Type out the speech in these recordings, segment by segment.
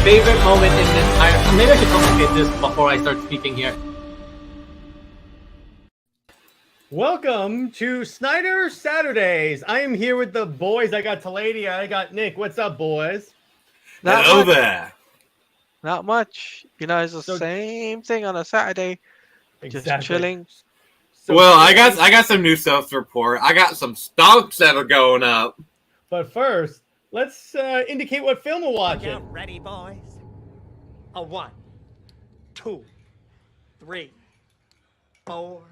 favorite moment in this entire... Maybe I should complicate this before I start speaking here. Welcome to Snyder Saturdays. I am here with the boys. I got Teladia. I got Nick. What's up, boys? Hello there. Not much. You know, it's the same thing on a Saturday. Exactly. Just chilling. So well, I got some new stuff to report. I got some stocks that are going up. But first, let's indicate what film we're watching. Get ready, boys. A 1, 2, 3, 4.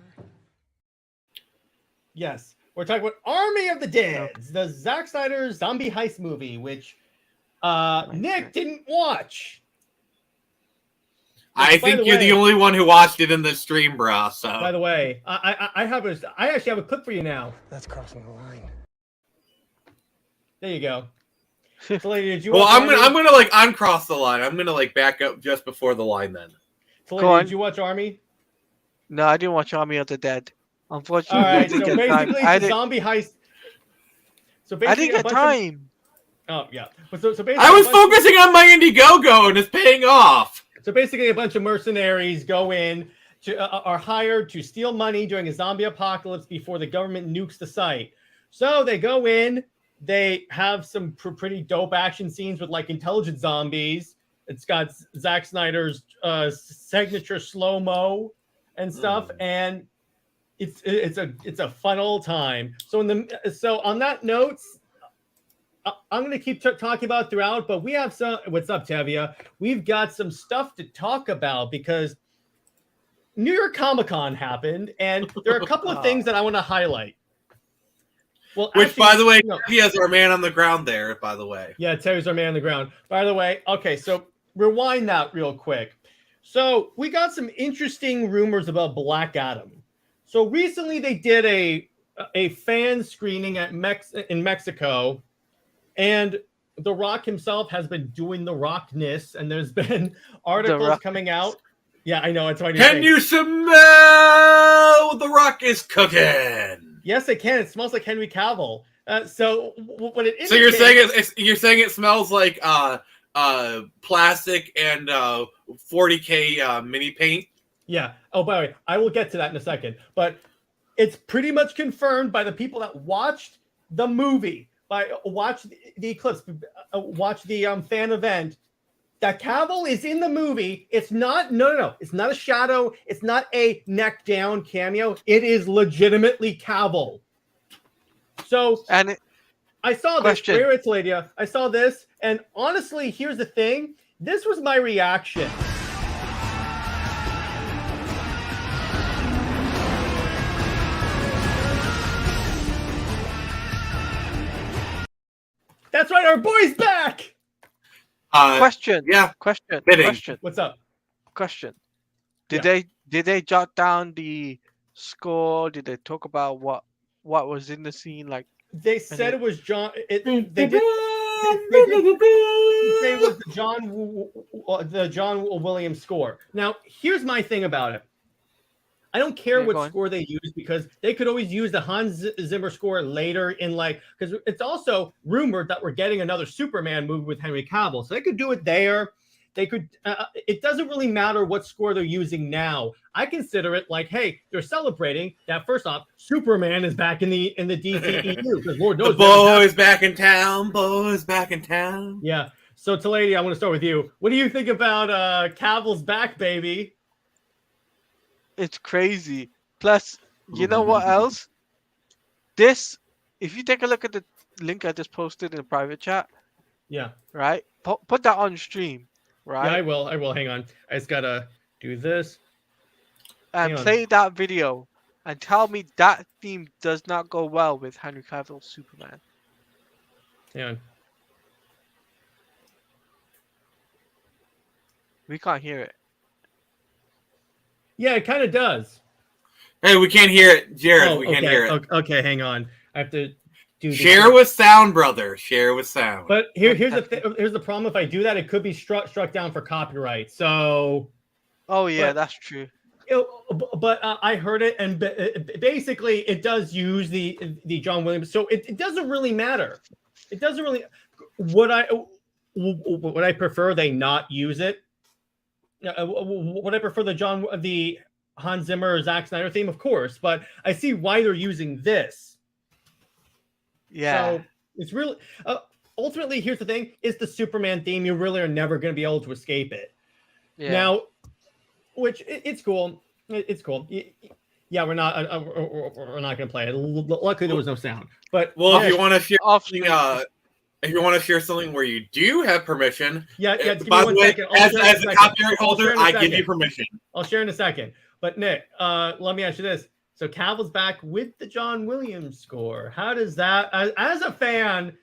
Yes, we're talking about Army of the Dead, the Zack Snyder zombie heist movie, which Nick didn't watch. I think you're the only one who watched it in the stream, bro. So. By the way, I actually have a clip for you now. That's crossing the line. There you go. So, lady, did you well, watch I'm gonna like uncross the line. I'm gonna like back up just before the line. Then. So, lady, did you watch Army? No, I didn't watch Army of the Dead. Unfortunately, all right. So basically, it's a zombie heist. So basically, I didn't get time. Oh yeah. So basically, I was focusing on my Indiegogo, and it's paying off. So basically, a bunch of mercenaries go in to are hired to steal money during a zombie apocalypse before the government nukes the site. So they go in. They have some pretty dope action scenes with like intelligent zombies. It's got Zack Snyder's signature slow mo and stuff, and it's a fun old time. So on that note, I'm going to keep talking about throughout, but we have some. What's up, Tavia? We've got some stuff to talk about because New York Comic Con happened, and there are a couple of things that I want to highlight. Well, which, actually, by the way, he has our man on the ground there. By the way, yeah, Terry's our man on the ground. By the way, okay, so rewind that real quick. So we got some interesting rumors about Black Adam. So recently they did a fan screening in Mexico. And The Rock himself has been doing the Rockness, and there's been articles coming out. Yeah, I know. It's funny. Can you smell The Rock is cooking? Yes, it can. It smells like Henry Cavil. So what it indicates... So you're saying it smells like plastic and 40K mini paint? Yeah. Oh, by the way, I will get to that in a second. But it's pretty much confirmed by the people that watched the movie. Watch the Eclipse, watch the fan event, that Cavill is in the movie. It's not, no. It's not a shadow. It's not a neck down cameo. It is legitimately Cavill. So, I saw this. Where it's Ladia. I saw this, and honestly, here's the thing. This was my reaction. That's right, our boy's back. Question. Yeah. Question. Bidding. Question. What's up? Question. Did they jot down the score? Did they talk about what was in the scene? Like they said, it was John. They did say it was the John Williams score. Now, here's my thing about it. I don't care what score they use because they could always use the Hans Zimmer score later in because it's also rumored that we're getting another Superman movie with Henry Cavill. So they could do it there. They could, it doesn't really matter what score they're using now. I consider it like, hey, they're celebrating that first off, Superman is back in the DCEU because Lord knows. The boys back in town, boys back in town. Yeah. So Teladia, I'm going to start with you. What do you think about Cavill's back, baby? It's crazy. Plus, you know what else? This, if you take a look at the link I just posted in the private chat. Yeah. Right? Put that on stream. Right? Yeah, I will. Hang on. I just got to do this. And play that video and tell me that theme does not go well with Henry Cavill's Superman. Hang on. We can't hear it. Yeah, it kind of does. Hey, we can't hear it, Jared. We can't hear it. Okay, hang on. I have to do. Share with sound, brother. Share with sound. But here's the problem. If I do that, it could be struck down for copyright. So. Oh yeah, that's true. But I heard it, and basically, it does use the John Williams. So it doesn't really matter. It doesn't really. would I prefer they not use it? Would I prefer the Hans Zimmer or Zack Snyder theme? Of course, but I see why they're using this. Yeah. So it's really ultimately, here's the thing: it's the Superman theme. You really are never going to be able to escape it. Yeah. Now, which it's cool. It's cool. Yeah, we're not going to play it. Luckily, there was no sound. But if you want to share off something, if you want to share something where you do have permission, yeah. Give by me the 1 way, second. as a copyright holder, I give you permission. I'll share in a second. But Nick, let me ask you this: so Cavill's back with the John Williams score. How does that, as a fan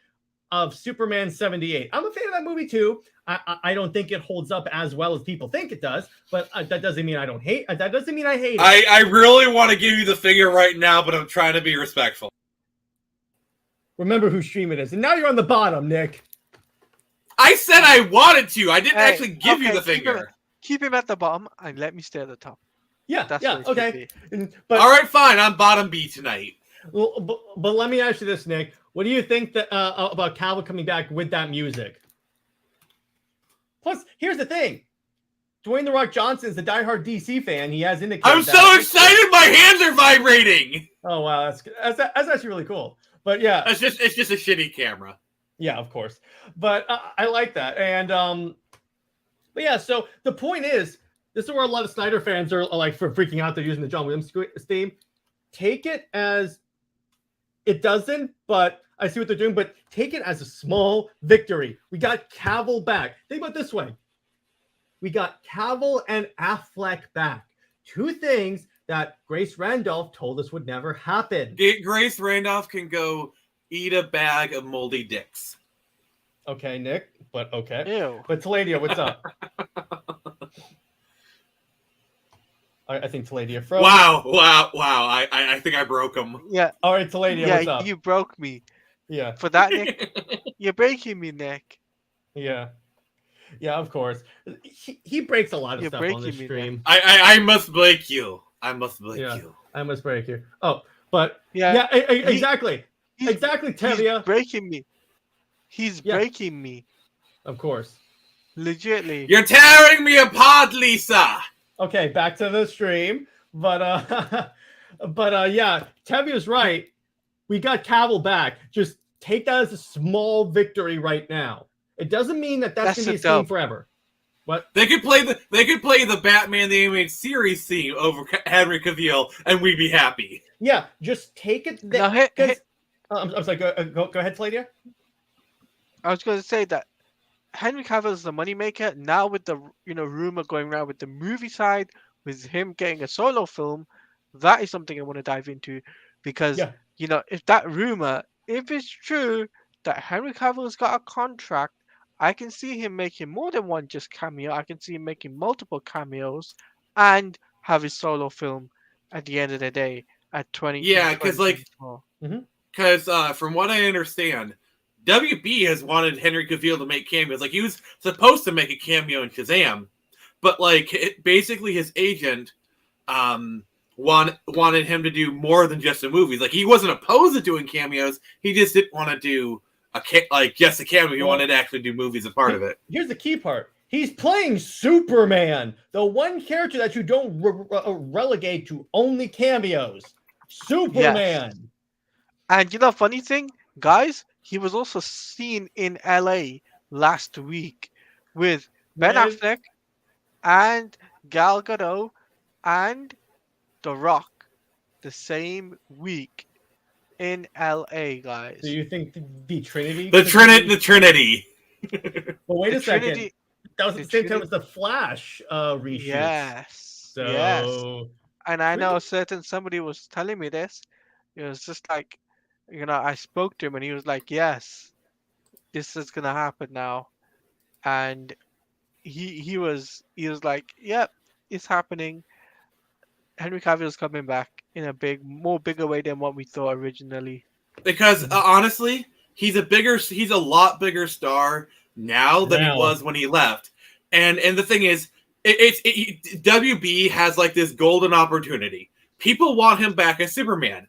of Superman 78, I'm a fan of that movie too. I don't think it holds up as well as people think it does, but that doesn't mean I don't hate. That doesn't mean I hate it. I really want to give you the finger right now, but I'm trying to be respectful. Remember whose stream it is, and now you're on the bottom, Nick. I said I wanted to. I didn't actually give you the finger. Keep him at the bottom and let me stay at the top. Yeah, That's yeah, okay. But all right, fine. I'm bottom B tonight. Well, but let me ask you this, Nick. What do you think that about Cavill coming back with that music? Plus, here's the thing. Dwayne "The Rock" Johnson's a diehard DC fan. He has indicated I'm so excited. My hands are vibrating. Oh, wow. That's actually really cool. But yeah. It's just a shitty camera. Yeah, of course. But I like that. And, but yeah, so the point is, this is where a lot of Snyder fans are like freaking out. They're using the John Williams theme. Take it as it doesn't, but I see what they're doing, but take it as a small victory. We got Cavill back. Think about it this way. We got Cavill and Affleck back. Two things that Grace Randolph told us would never happen. Grace Randolph can go eat a bag of moldy dicks. Okay, Nick, but okay. Ew. But Teladia, what's up? I think Teladia froze. Wow. I think I broke him. Yeah. All right, Teladia, what's up? You broke me. Yeah. For that, Nick, you're breaking me, Nick. Yeah. Yeah, of course. He breaks a lot of You're stuff on this breaking me, stream. I must break you. I must break you. I must break you. Oh, but Yeah. Exactly. Exactly, Tevia. He's breaking me. He's breaking me. Of course. Legitly. You're tearing me apart, Lisa. Okay, back to the stream. But yeah, Tevia's right. We got Cavill back. Just take that as a small victory right now. It doesn't mean that that's going to be a theme forever. What? They could play the Batman the Animated Series theme over Henry Cavil, and we'd be happy. Yeah, just take it. I'm sorry. Go ahead, Teladia. I was going to say that Henry Cavill is the moneymaker. Now with the rumor going around with the movie side, with him getting a solo film, that is something I want to dive into, because if that rumor, if it's true that Henry Cavill has got a contract, I can see him making more than one just cameo. I can see him making multiple cameos and have his solo film at the end of the day at 20. Yeah, because from what I understand, WB has wanted Henry Cavill to make cameos. Like, he was supposed to make a cameo in Shazam, but basically his agent wanted him to do more than just the movies. Like, he wasn't opposed to doing cameos. He just didn't want to do just a cameo. He wanted to actually do movies as part of it. Here's the key part. He's playing Superman, the one character that you don't relegate to only cameos. Superman. Yes. And funny thing, guys, he was also seen in LA last week with Ben Affleck and Gal Gadot and The Rock the same week in LA, guys. Do you think the Trinity? The Trinity. Well, wait a second. That was at the same time as the Flash reshoot. Yes. So... Yes. And I know somebody was telling me this. It was just like, I spoke to him and he was like, yes, this is going to happen now. And he was like, yep, it's happening. Henry Cavill's coming back in a bigger way than what we thought originally. Because honestly, he's a lot bigger star now than he was when he left. And the thing is, WB has this golden opportunity. People want him back as Superman.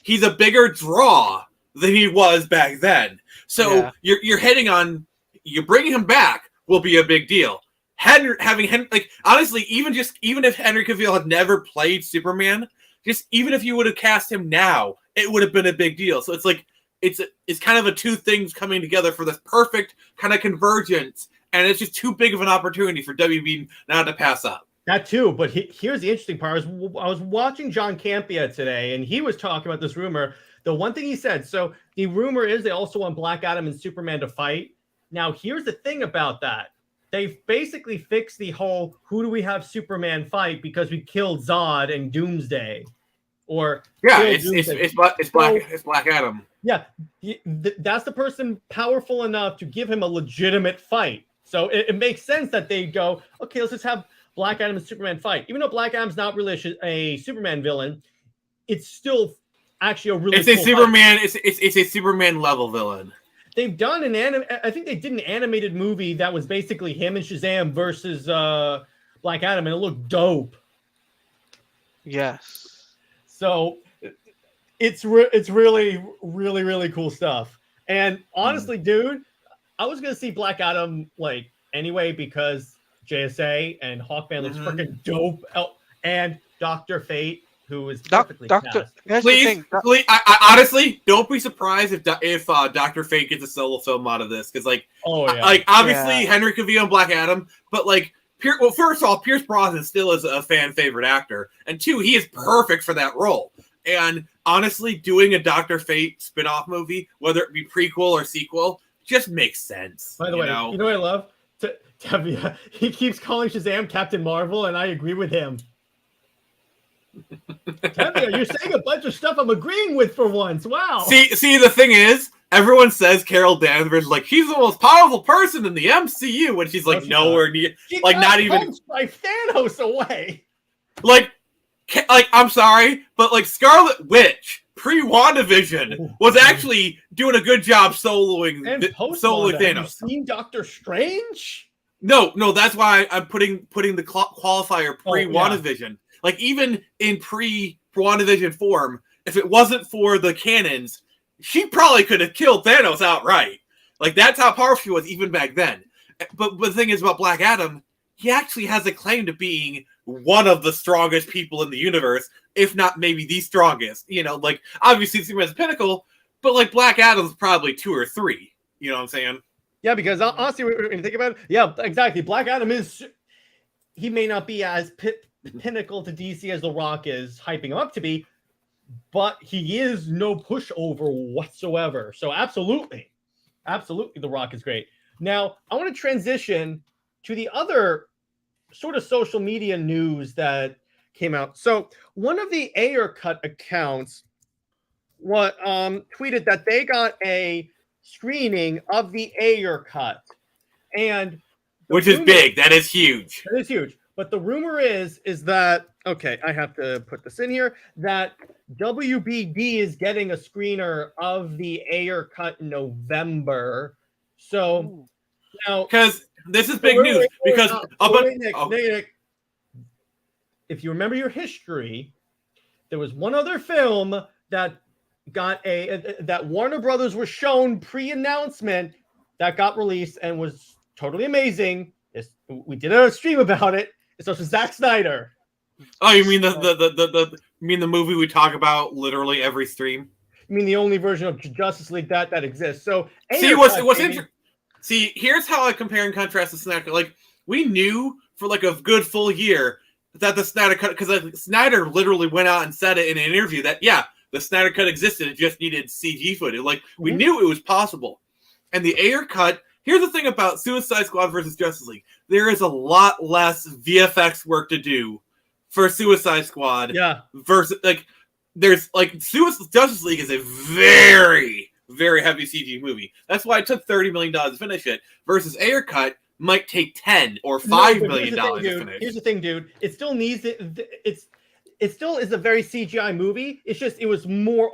He's a bigger draw than he was back then. So you're hitting on you bring him back will be a big deal. Having Henry, like honestly, even if Henry Cavill had never played Superman, just even if you would have cast him now, it would have been a big deal. So it's like it's kind of a two things coming together for this perfect kind of convergence, and it's just too big of an opportunity for WB not to pass up. That too, but here's the interesting part. I was watching John Campea today, and he was talking about this rumor. The one thing he said, so the rumor is they also want Black Adam and Superman to fight. Now, here's the thing about that. They've basically fixed the whole, who do we have Superman fight because we killed Zod and Doomsday. Or yeah, it's Black Adam. Yeah, that's the person powerful enough to give him a legitimate fight. So it makes sense that they go, okay, let's just have Black Adam and Superman fight. Even though Black Adam's not really a Superman villain, it's still actually a really cool Superman. fight. It's a Superman level villain. They've done I think they did an animated movie that was basically him and Shazam versus Black Adam, and it looked dope. Yes. So it's really, really, really cool stuff. And honestly, dude, I was gonna see Black Adam like anyway because JSA and Hawkman looks freaking dope. Oh, and Dr. Fate, who is perfectly cast. Please, I honestly don't be surprised if Dr. Fate gets a solo film out of this, because obviously Henry Cavill and Black Adam, but like first of all, Pierce Brosnan still is a fan favorite actor, and two, he is perfect for that role. And honestly, doing a Dr. Fate spin-off movie, whether it be prequel or sequel, just makes sense. By the way, you know what I love? Tevia, he keeps calling Shazam Captain Marvel, and I agree with him. Tevia, you're saying a bunch of stuff I'm agreeing with for once. Wow. See, the thing is, everyone says Carol Danvers like she's the most powerful person in the MCU, and she's like nowhere near, like not even by Thanos away. Like I'm sorry, but like Scarlet Witch pre-WandaVision was actually doing a good job soloing Thanos. Have you seen Doctor Strange? No, that's why I'm putting the qualifier pre-WandaVision. Like even in pre-WandaVision form, if it wasn't for the cannons, she probably could have killed Thanos outright. Like that's how powerful she was even back then. But the thing is about Black Adam, he actually has a claim to being one of the strongest people in the universe, if not maybe the strongest. You know, like obviously Superman's pinnacle, but like Black Adam's probably 2 or 3. You know what I'm saying? Yeah, because honestly, when you think about it, yeah, exactly. Black Adam he may not be as pinnacle to DC as The Rock is hyping him up to be, but he is no pushover whatsoever. So absolutely, The Rock is great. Now, I want to transition to the other sort of social media news that came out. So one of the Ayer Cut accounts tweeted that they got a screening of the Ayer Cut, and which is big. That is huge. That is huge. But the rumor is that, okay, I have to put this in here, that WBD is getting a screener of the Ayer Cut in November. So now, because this is big news. Because Nick, if you remember your history, there was one other film that got that Warner Brothers was shown pre-announcement that got released and was totally amazing. We did a stream about it. It's also Zack Snyder. Oh, you mean the movie we talk about literally every stream? You mean the only version of Justice League that exists? So what's interesting. See, here's how I compare and contrast the Snyder Cut. Like we knew for like a good full year that the Snyder Cut, because Snyder literally went out and said it in an interview that the Snyder Cut existed, it just needed CG footage. Like we knew it was possible. And the Ayer Cut. Here's the thing about Suicide Squad versus Justice League. There is a lot less VFX work to do for Suicide Squad. Yeah. Versus Justice League is a very, very heavy CG movie. That's why it took $30 million to finish it. Versus Ayer Cut might take $10 or $5 million to finish. Here's the thing, dude. It still needs it still is a very CGI movie. It's just it was more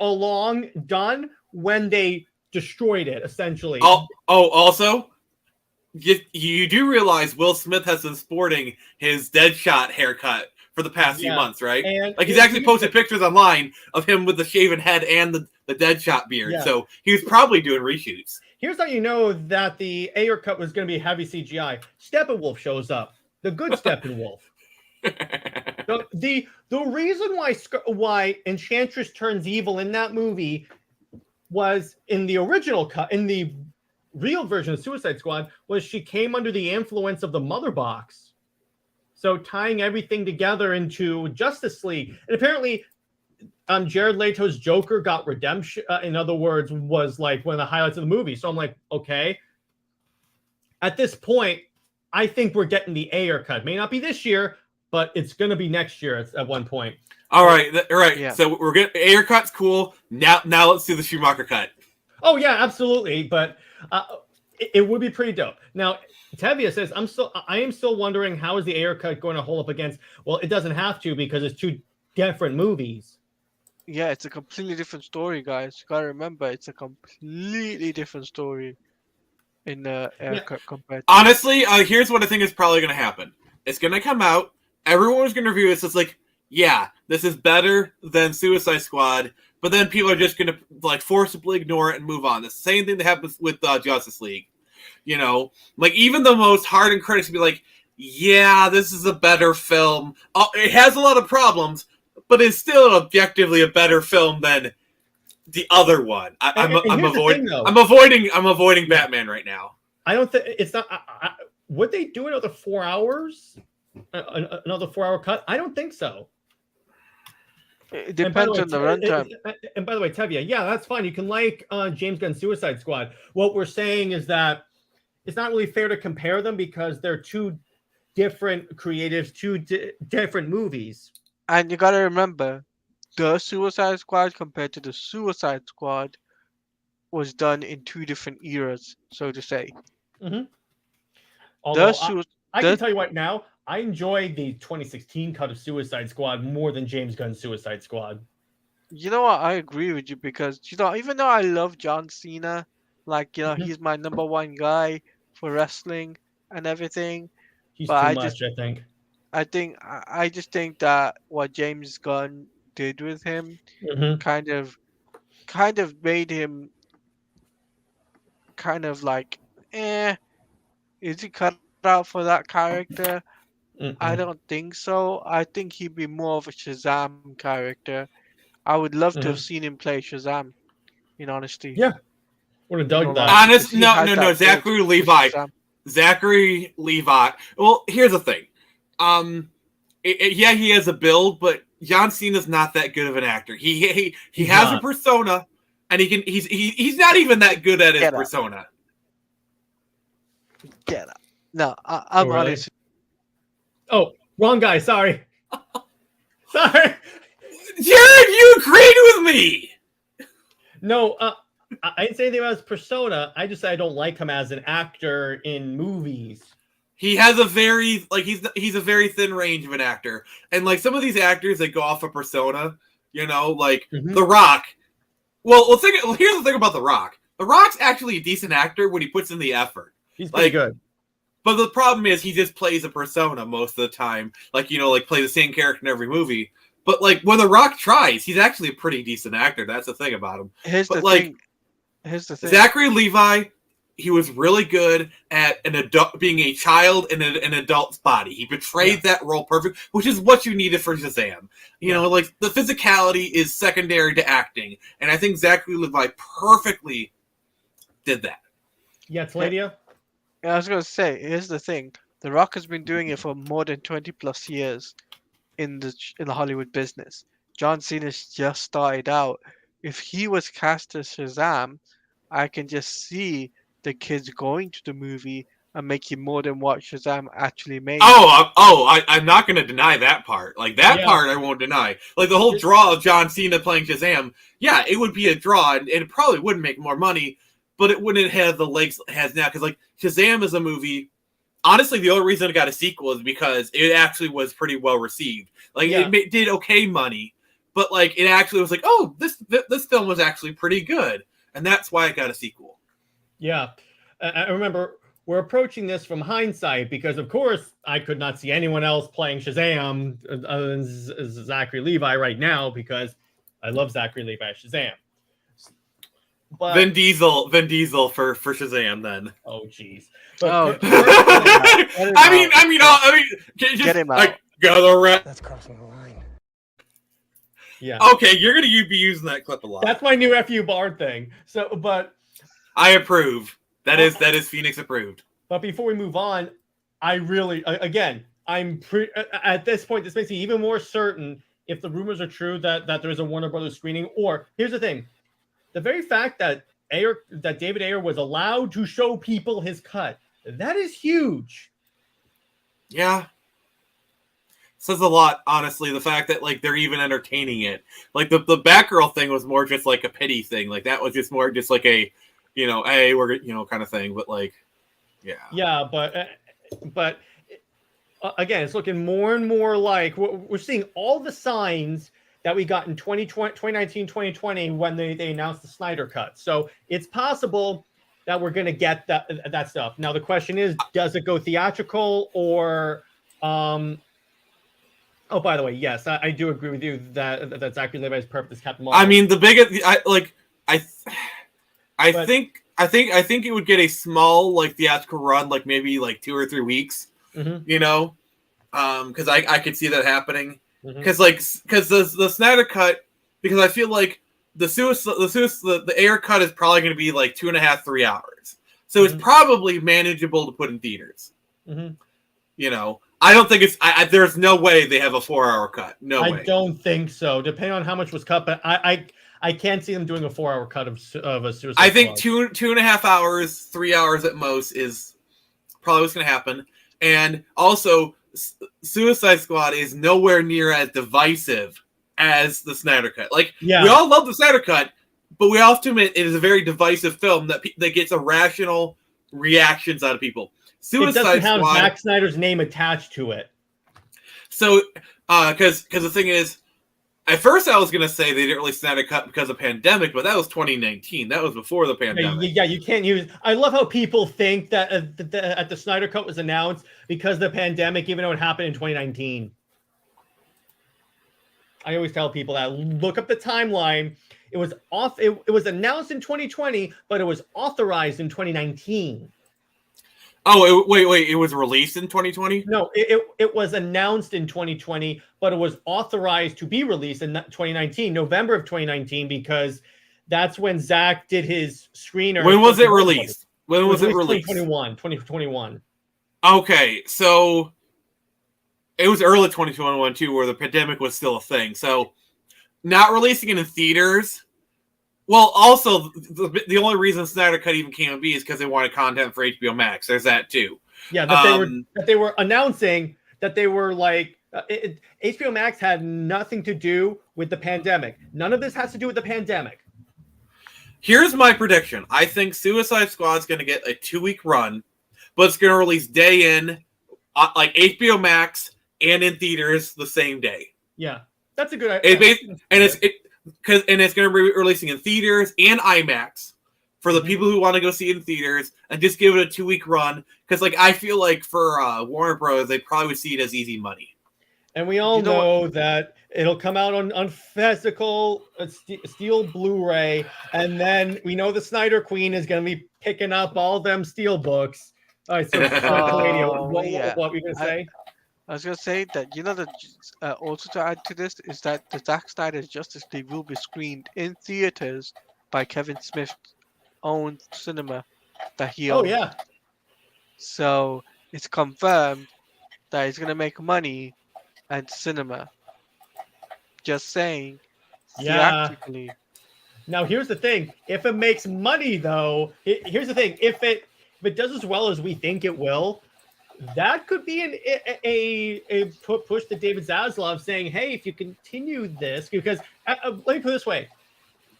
done when they destroyed it, essentially. Also, you do realize Will Smith has been sporting his Deadshot haircut for the past few months, right? And like he's actually posted pictures online of him with the shaven head and the Deadshot beard. Yeah. So he was probably doing reshoots. Here's how you know that the Ayer cut was going to be heavy CGI. Steppenwolf shows up. The good Steppenwolf. The reason why Enchantress turns evil in that movie was in the original cut, in the real version of Suicide Squad, was she came under the influence of the Mother Box. So tying everything together into Justice League. And apparently Jared Leto's Joker got redemption. In other words, was like one of the highlights of the movie. So I'm like, okay. At this point, I think we're getting the Ayer cut. May not be this year, but it's going to be next year at one point. All right. Yeah. So we're getting Ayer cut's cool. Now let's do the Schumacher cut. Oh yeah, absolutely. But it would be pretty dope. Now, Tevia says, I am still wondering how is the Ayer cut going to hold up against? Well, it doesn't have to because it's two different movies. Yeah, it's a completely different story, guys. You gotta remember, it's a completely different story in the Ayer cut compared to... Honestly, here's what I think is probably going to happen. It's going to come out. Everyone's going to review it. It's like, yeah, this is better than Suicide Squad. But then people are just going to like forcibly ignore it and move on. The same thing that happens with Justice League. You know, like even the most hardened critics will be like, yeah, this is a better film. It has a lot of problems, but it's still objectively a better film than the other one. I'm avoiding Batman right now. I don't think it's not. Would they do another 4 hours? Another 4 hour cut? I don't think so. It depends on the runtime. And by the way, Tevia, yeah, that's fine. You can like James Gunn's Suicide Squad. What we're saying is that it's not really fair to compare them because they're two different creatives, two different movies. And you gotta remember, the Suicide Squad compared to the Suicide Squad was done in two different eras, so to say. Mm-hmm. Although I can the- tell you right now, I enjoy the 2016 cut of Suicide Squad more than James Gunn's Suicide Squad. You know what? I agree with you because, you know, even though I love John Cena, like, you know, he's my number one guy for wrestling and everything. He's But too I much, I think. I just think that what James Gunn did with him kind of made him kind of like, is he cut out for that character? I don't think so. I think he'd be more of a Shazam character. I would love to have seen him play Shazam, in honesty. Yeah. Would have dug that. Honest, no. Zachary Levi. Zachary Levi. Well, here's the thing. Yeah, he has a build, but John Cena's not that good of an actor. He has a persona, and he's not even that good at his persona. Get up. No, I'm honest. Oh, wrong guy. Sorry. Sorry. Jared, you agreed with me. No, I didn't say anything about his persona. I just said I don't like him as an actor in movies. He has a very he's a very thin range of an actor, and like some of these actors that go off a persona, you know, like The Rock. Well, here's the thing about The Rock. The Rock's actually a decent actor when he puts in the effort. He's pretty good. But the problem is he just plays a persona most of the time. Like, you know, like play the same character in every movie. But like when The Rock tries, he's actually a pretty decent actor. That's the thing about him. Here's the thing. Zachary Levi, he was really good at an adult, being a child in an adult's body. He portrayed that role perfect, which is what you needed for Shazam. You know, like the physicality is secondary to acting. And I think Zachary Levi perfectly did that. Yeah, Teladia? I was going to say, here's the thing. The Rock has been doing it for more than 20 plus years in the Hollywood business. John Cena's just started out. If he was cast as Shazam, I can just see the kids going to the movie and making more than what Shazam actually made. I'm not going to deny that part. Like, that part I won't deny. Like, the whole draw of John Cena playing Shazam, yeah, it would be a draw, and it probably wouldn't make more money, but it wouldn't have the legs it has now. Because, like, Shazam is a movie... Honestly, the only reason it got a sequel is because it actually was pretty well received. Like, it did okay money, but, like, it actually was like, oh, this film was actually pretty good. And that's why it got a sequel. Yeah. I remember we're approaching this from hindsight because, of course, I could not see anyone else playing Shazam other than Zachary Levi right now because I love Zachary Levi as Shazam. But Vin Diesel for Shazam then. oh jeez. Oh, I mean, just, Get him out. like go the rat. That's crossing the line. Yeah. Okay, you're gonna be using that clip a lot. That's my new FU Bard thing. So, but I approve. That is Phoenix approved. But before we move on, I really, again, at this point, this makes me even more certain if the rumors are true that there's a Warner Brothers screening. Or here's the thing: the very fact that David Ayer was allowed to show people his cut, that is huge. Yeah. Says a lot, honestly. The fact that like they're even entertaining it, like the Batgirl thing was more just like a pity thing. Like that was just more just like a, hey, we're kind of thing. But like, yeah, but again, it's looking more and more like we're seeing all the signs that we got in 2019, 2020 when they announced the Snyder Cut. So it's possible that we're going to get that stuff. Now the question is, does it go theatrical or? Oh, by the way, yes, I do agree with you that Zachary Levi is perfect as Captain Marvel. I mean, the biggest, I think it would get a small like theatrical run, like maybe like 2 or 3 weeks. Mm-hmm. Because I could see that happening. Because the Snyder Cut, because I feel like the Ayer Cut is probably going to be like 2.5, 3 hours, so it's probably manageable to put in theaters. I don't think it's. There's no way they have a 4-hour cut. No way. I don't think so. Depending on how much was cut, but I can't see them doing a 4-hour cut of a Suicide I think Squad. 2.5 hours, 3 hours at most is probably what's going to happen. And also, Suicide Squad is nowhere near as divisive as the Snyder Cut. Like, we all love the Snyder Cut, but we have to admit it is a very divisive film that gets irrational reactions out of people. Suicide it doesn't have Squad, Zack Snyder's name attached to it. So, because the thing is, at first I was going to say they didn't release Snyder Cut because of pandemic, but that was 2019. That was before the pandemic. Yeah, you can't use. I love how people think that the Snyder Cut was announced because of the pandemic, even though it happened in 2019. I always tell people that look up the timeline. It was It was announced in 2020, but it was authorized in 2019. Oh, wait! It was released in 2020? No, it was announced in 2020, but it was authorized to be released in 2019, November of 2019, because that's when Zach did his screener. When was it released? When was it released? 2021. Okay, so it was early 2021 too, where the pandemic was still a thing. So not releasing it in theaters. Well, also, the only reason Snyder Cut even came to be is because they wanted content for HBO Max. There's that, too. Yeah, they were announcing that they were like... HBO Max had nothing to do with the pandemic. None of this has to do with the pandemic. Here's my prediction. I think Suicide Squad's going to get a 2-week run, but it's going to release day in, like HBO Max, and in theaters the same day. Yeah, that's a good idea. It's going to be releasing in theaters and IMAX for the people who want to go see it in theaters, and just give it a 2-week run. Because I feel like for Warner Bros, they probably would see it as easy money. And we all know that it'll come out on physical steel Blu-ray, and then we know the Snyder Queen is going to be picking up all them steel books. All right, so what were you going to say? I was going to say that, also to add to this, is that the Zack Snyder's Justice League will be screened in theaters by Kevin Smith's own cinema that he owns. Oh, yeah. So it's confirmed that he's going to make money at cinema. Just saying. Yeah. Theatrically. Now, here's the thing. If it makes money, though, here's the thing. If it does as well as we think it will, that could be a push to David Zaslav saying, hey, if you continue this, because let me put it this way.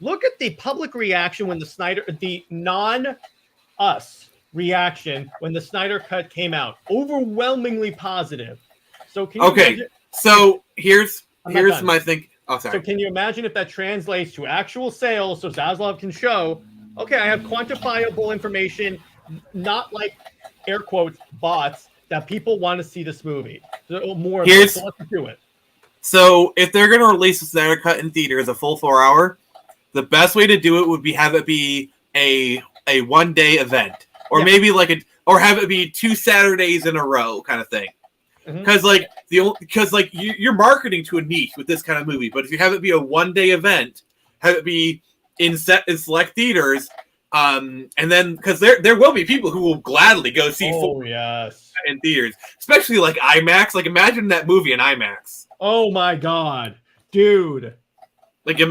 Look at the public reaction when the non-us reaction when the Snyder Cut came out. Overwhelmingly positive. So can you imagine, so here's my thing. Oh, sorry. So can you imagine if that translates to actual sales so Zaslav can show, okay, I have quantifiable information, not like air quotes bots, that people want to see this movie. So more of it, so let's do it. So if they're going to release the Snyder Cut in theaters, a full 4 hour, the best way to do it would be have it be a 1-day event, or maybe or have it be 2 Saturdays in a row kind of thing. Because you're marketing to a niche with this kind of movie, but if you have it be a 1-day event, have it be in select theaters, and then because there will be people who will gladly go see in theaters, especially like IMAX. Like imagine that movie in IMAX. Oh my god, dude! I would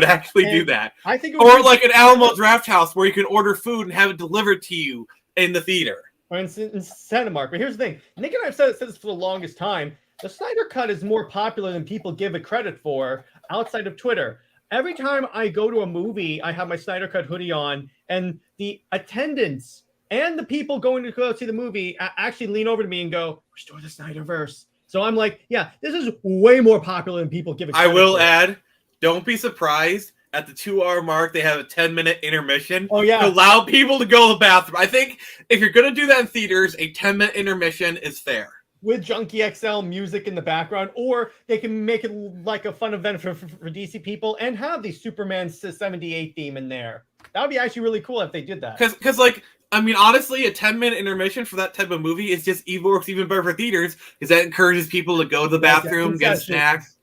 actually do that. I think, or like an Alamo Draft House where you can order food and have it delivered to you in the theater. Or in Cinemark. But here's the thing: Nick and I have said this for the longest time. The Snyder Cut is more popular than people give it credit for outside of Twitter. Every time I go to a movie, I have my Snyder Cut hoodie on, and the attendants and the people going to go see the movie actually lean over to me and go, "Restore the Snyderverse." So I'm like, yeah, this is way more popular than people give it credit I will for. add, don't be surprised. At the 2-hour mark, they have a 10-minute intermission to allow people to go to the bathroom. I think if you're going to do that in theaters, a 10-minute intermission is fair. With Junkie XL music in the background, or they can make it like a fun event for DC people and have the Superman 78 theme in there. That would be actually really cool if they did that. Because honestly, a 10-minute intermission for that type of movie is just works even better for theaters because that encourages people to go to the bathroom, get snacks.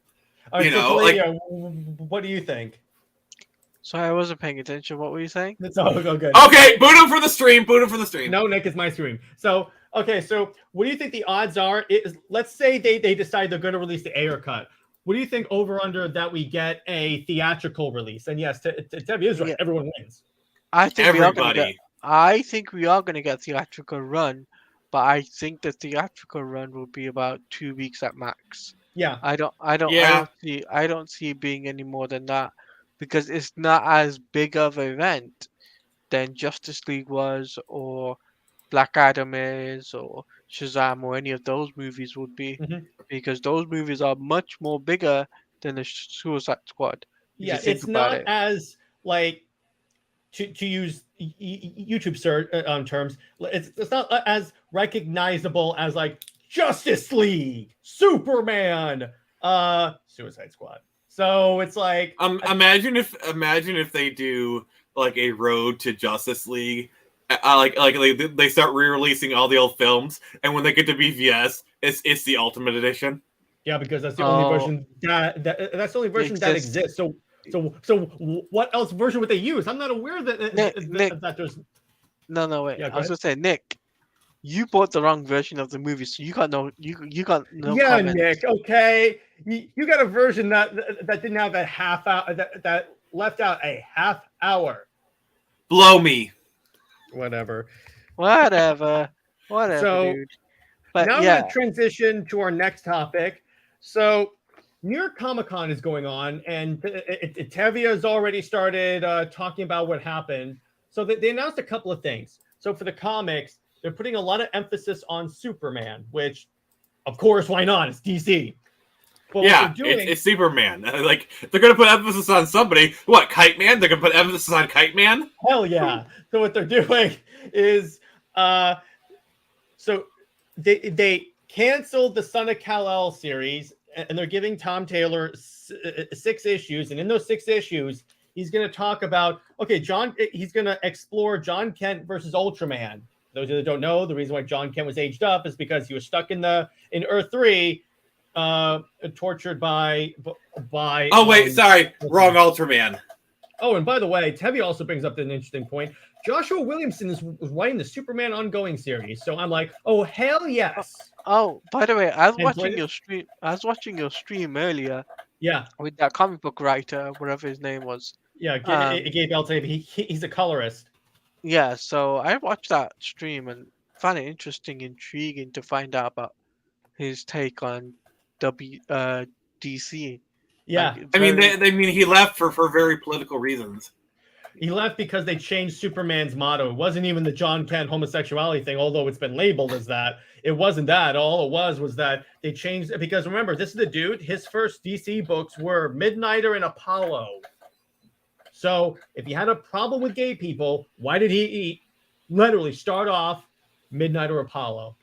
What do you think? Sorry, I wasn't paying attention. What were you saying? It's all good. Okay, boot him for the stream. No, Nick, it's my stream. So what do you think the odds are? Let's say they decide they're going to release the Ayer Cut. What do you think over under that we get a theatrical release? And yes, Debbie is right. Everyone wins. I think everybody. I think we are going to get theatrical run, but I think the theatrical run will be about 2 weeks at max. Yeah. I don't see it being any more than that because it's not as big of an event than Justice League was, or Black Adam is, or Shazam, or any of those movies would be, because those movies are much more bigger than the Suicide Squad. Yeah, it's not as like to use YouTube terms. It's not as recognizable as like Justice League, Superman, Suicide Squad. So it's like imagine if they do like a Road to Justice League. They start re-releasing all the old films, and when they get to BVS, it's the Ultimate Edition. Yeah, because that's the only version that's the only version that exists. So what else version would they use? I'm not aware that there's. No, wait. I was gonna say, Nick, you bought the wrong version of the movie, so you got no. Yeah, comments. Nick. Okay, you got a version that didn't have a half hour that left out a half hour. Blow me. Whatever. So, dude. But now I'm going to transition to our next topic. So, New York Comic Con is going on, and Tevia has already started talking about what happened. So, they announced a couple of things. So, for the comics, they're putting a lot of emphasis on Superman, which, of course, why not? It's DC. But yeah, it's Superman. Like, they're going to put emphasis on somebody. What, Kite Man? They're going to put emphasis on Kite Man? Hell yeah. So what they're doing is, so they canceled the Son of Kal-El series, and they're giving Tom Taylor 6 issues. And in those 6 issues, he's going to talk about, he's going to explore John Kent versus Ultraman. Those that don't know, the reason why John Kent was aged up is because he was stuck in Earth 3, tortured by oh wait, sorry, wrong Ultraman. Oh, and by the way, Tevi also brings up an interesting point. Joshua Williamson is writing the Superman ongoing series, so I'm like, oh hell yes. Oh, by the way, I was watching your stream earlier. Yeah, with that comic book writer, whatever his name was. Yeah, Gabe Eltaeb. He's a colorist. Yeah, so I watched that stream and found it interesting, intriguing to find out about his take on DC. Yeah, like, he left for very political reasons. He left because they changed Superman's motto. It wasn't even the John Kent homosexuality thing, although it's been labeled as that. It wasn't that. All it was that they changed it because remember, this is the dude. His first DC books were Midnighter and Apollo. So if he had a problem with gay people, why did he literally start off Midnighter Apollo?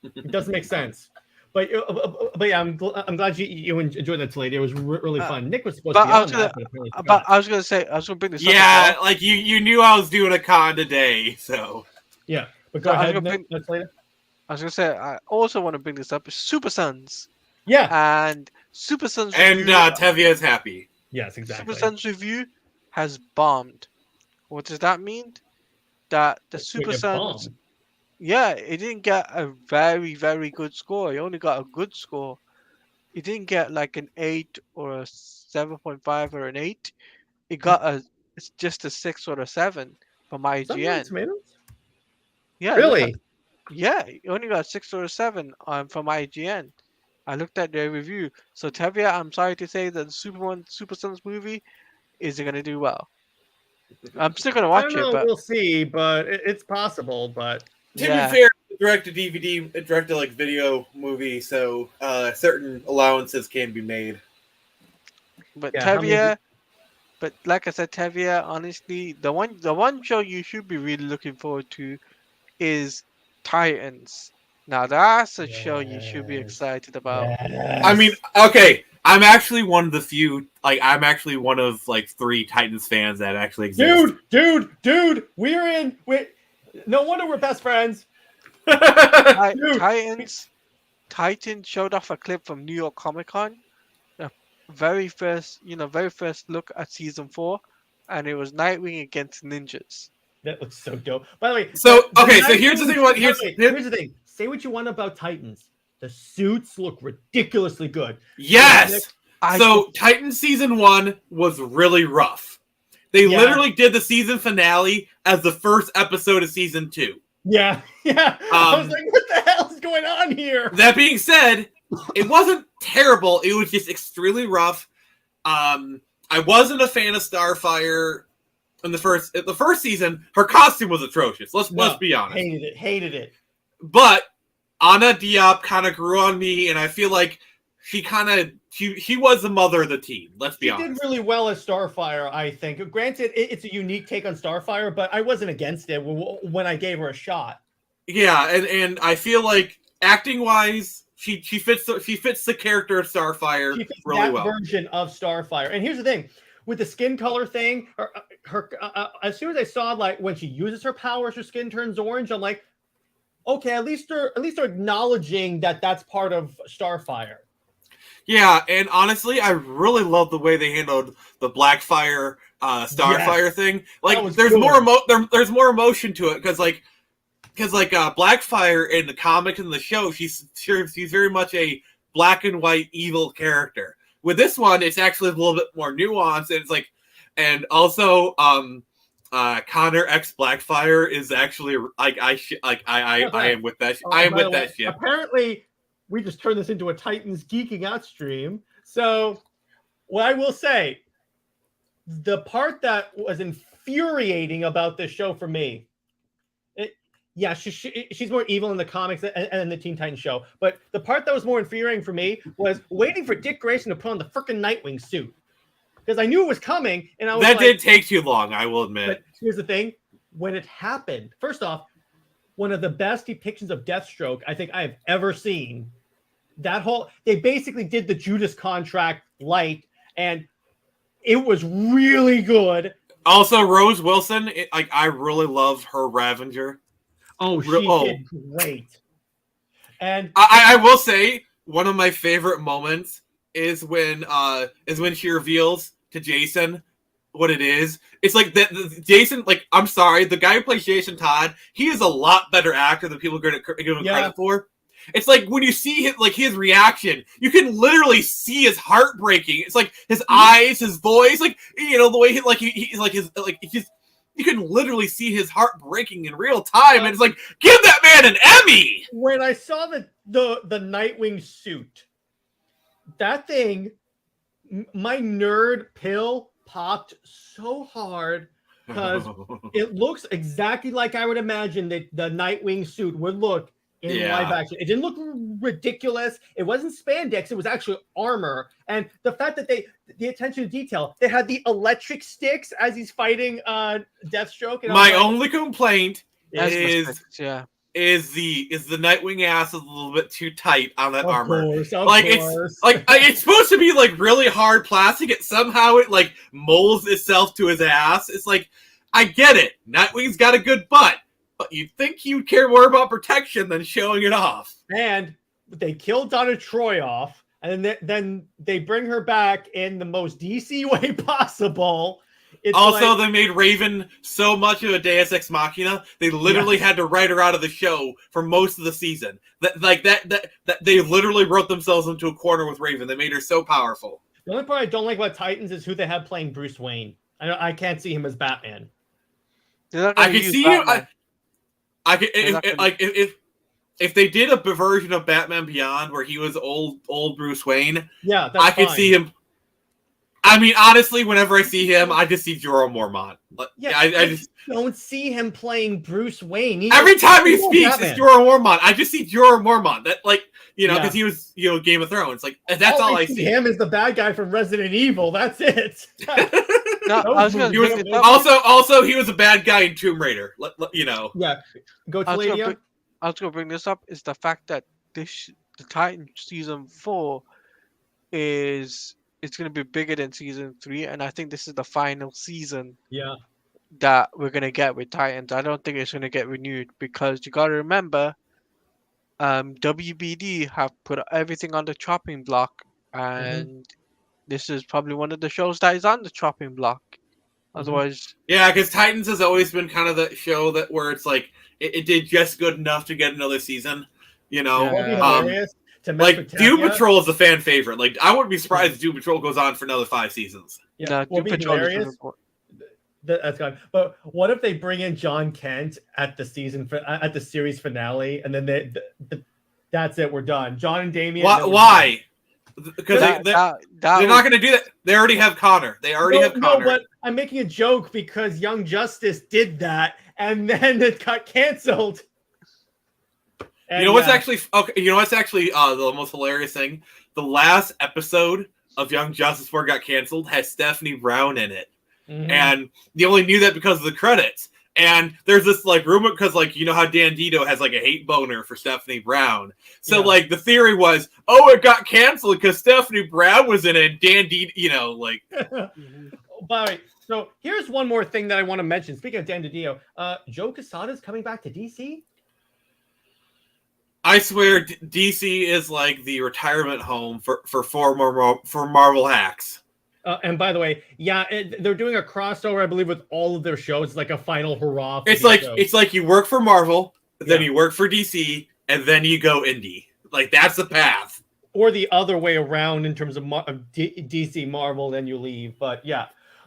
It doesn't make sense. But yeah, I'm glad you enjoyed that, Teladia. It was really fun. Nick was supposed But to be I on was gonna, that, but apparently but forgot. I was gonna say, I was gonna bring this up. Yeah, As well. like you knew I was doing a con today, so Yeah, but go So I was ahead, gonna Nick. Teladia. I was gonna say, I also want to bring this up. Super Sons Yeah. and Super Sons and review. Tevye is happy. Yes, exactly. Super Sons review has bombed. What does that mean? That the Wait, Super it Sons, bombed? yeah, it didn't get a very, very good score. It only got a good score. It didn't get like an 8 or a 7.5 or an 8. It got it's just a 6 or a 7 from Is that Rotten IGN. Tomatoes? Yeah, Really? yeah, it only got 6 or a 7 from IGN. I looked at their review. So Tevye, I'm sorry to say that the Super Sons movie isn't gonna do well. I'm still gonna I don't watch it, know. but We'll see, but it's possible. But To yeah. be fair, direct to DVD, direct to like video movie, so certain allowances can be made. But yeah, how many? Tevye, but like I said, Tevye, honestly, the one show you should be really looking forward to is Titans. Now that's a show you should be Yes. excited about. I mean, okay, I'm actually one of the few, like, I'm actually one of like 3 Titans fans that actually exist. dude, we're in. No wonder we're best friends. Dude. Titans showed off a clip from New York Comic Con. The very first look at season 4, and it was Nightwing against ninjas. That looks so dope. By the way, So the okay, so here's the Nightwing- thing about here's the thing. Say what you want about Titans. The suits look ridiculously good. yes. I So Titan season 1 was really rough. They Yeah. literally did the season finale as the first episode of season 2. Yeah. I was like, what the hell is going on here? That being said, it wasn't terrible. It was just extremely rough. I wasn't a fan of Starfire in the first season. Her costume was atrocious. Let's be honest. Hated it. But Anna Diop kind of grew on me, and I feel like she was the mother of the team. Let's be She honest. did really well as Starfire, I think. Granted, it's a unique take on Starfire, but I wasn't against it when I gave her a shot. Yeah, and I feel like acting wise, she fits the character of Starfire She fits really that well. version of Starfire. And here's the thing. With the skin color thing, her as soon as I saw like when she uses her powers, her skin turns orange. I'm like, okay, at least they're acknowledging that that's part of Starfire. Yeah, and honestly, I really love the way they handled the Blackfire, Starfire thing. Like, there's good. there's more emotion to it because Blackfire in the comic and the show, she's very much a black and white evil character. With this one, it's actually a little bit more nuanced, and it's like, and also, Connor X Blackfire is actually I am with that. I am with that shit. Apparently, we just turned this into a Titans geeking out stream. So, what I will say, the part that was infuriating about this show for me, she's more evil in the comics and the Teen Titans show. But the part that was more infuriating for me was waiting for Dick Grayson to put on the freaking Nightwing suit. Because I knew it was coming, and I was that did take too long, I will admit. But here's the thing: when it happened, first off, one of the best depictions of Deathstroke I think I've ever seen. They basically did the Judas Contract light, and it was really good. Also, Rose Wilson, I really love her Ravager. Oh, she did great. And I will say one of my favorite moments is when she reveals to Jason what it is. It's like that Jason, like, I'm sorry, the guy who plays Jason Todd, he is a lot better actor than people give him credit for. It's like when you see his reaction, you can literally see his heart breaking. It's like his eyes, his voice, like, you know, the way you can literally see his heart breaking in real time, and it's like, give that man an Emmy. When I saw the Nightwing suit, that thing, my nerd pill popped so hard because it looks exactly like I would imagine that the Nightwing suit would look in live action. It didn't look ridiculous. It wasn't spandex. It was actually armor. And the fact that the attention to detail, they had the electric sticks as he's fighting Deathstroke. And my only complaint is the Nightwing ass is a little bit too tight on that Of armor. course, of Like course. it's supposed to be like really hard plastic. It somehow it like molds itself to his ass. It's like, I get it. Nightwing's got a good butt, but you'd think he'd care more about protection than showing it off. And they killed Donna Troy off, and then they bring her back in the most DC way possible. It's also, like, they made Raven so much of a Deus Ex Machina, they literally had to write her out of the show for most of the season. That they literally wrote themselves into a corner with Raven. They made her so powerful. the only part I don't like about Titans is who they have playing Bruce Wayne. I can't see him as Batman. I could see you. I could if they did a version of Batman Beyond where he was old Bruce Wayne. Yeah, that's I could fine. see him. I mean, honestly, whenever I see him, I just see Jorah Mormont. Yeah, I just don't see him playing Bruce Wayne. every time he speaks, Batman. it's Jorah Mormont. I just see Jorah Mormont. That Yeah. because he was Game of Thrones. Like that's all I see. Him as the bad guy from Resident Evil. That's it. No, I was gonna He was bring it up. also he was a bad guy in Tomb Raider. Yeah, go I was Teladia. gonna bring this up is the fact that the Titan season 4 it's gonna be bigger than season 3, and I think this is the final season Yeah, that we're gonna get with Titans. I don't think it's gonna get renewed because you gotta remember, WBD have put everything on the chopping block, and this is probably one of the shows that is on the chopping block. Otherwise, Yeah, because Titans has always been kind of the show that where it's like it did just good enough to get another season. Yeah. that'd be hilarious. To mess Like with Doom Tanya. Patrol is a fan favorite. Like I wouldn't be surprised if Doom Patrol goes on for another 5 seasons. Yeah, no, would Doom be Patrol is hilarious. really important. That's gone. But what if they bring in John Kent at the series finale, and then that's it. We're done. John and Damian. Why? Because they're not was- going to do that. They already have Connor. They already have Connor. No, but I'm making a joke because Young Justice did that, and then it got canceled. And, You know what's actually the most hilarious thing? The last episode of Young Justice before it got canceled has Stephanie Brown in it. Mhm. And you only knew that because of the credits. And there's this like rumor because how Dan Dito has like a hate boner for Stephanie Brown. So Yeah. like the theory was, it got canceled because Stephanie Brown was in it. And Dan Dito, But so here's one more thing that I want to mention. Speaking of Dan DiDio, Joe Quesada's coming back to DC. I swear DC is like the retirement home for Marvel hacks. And by the way, they're doing a crossover, I believe, with all of their shows. It's like a final hurrah. For It's these like shows. you work for Marvel, then Yeah. you work for DC, and then you go indie. Like that's the path. Or the other way around in terms of DC Marvel, then you leave. But yeah,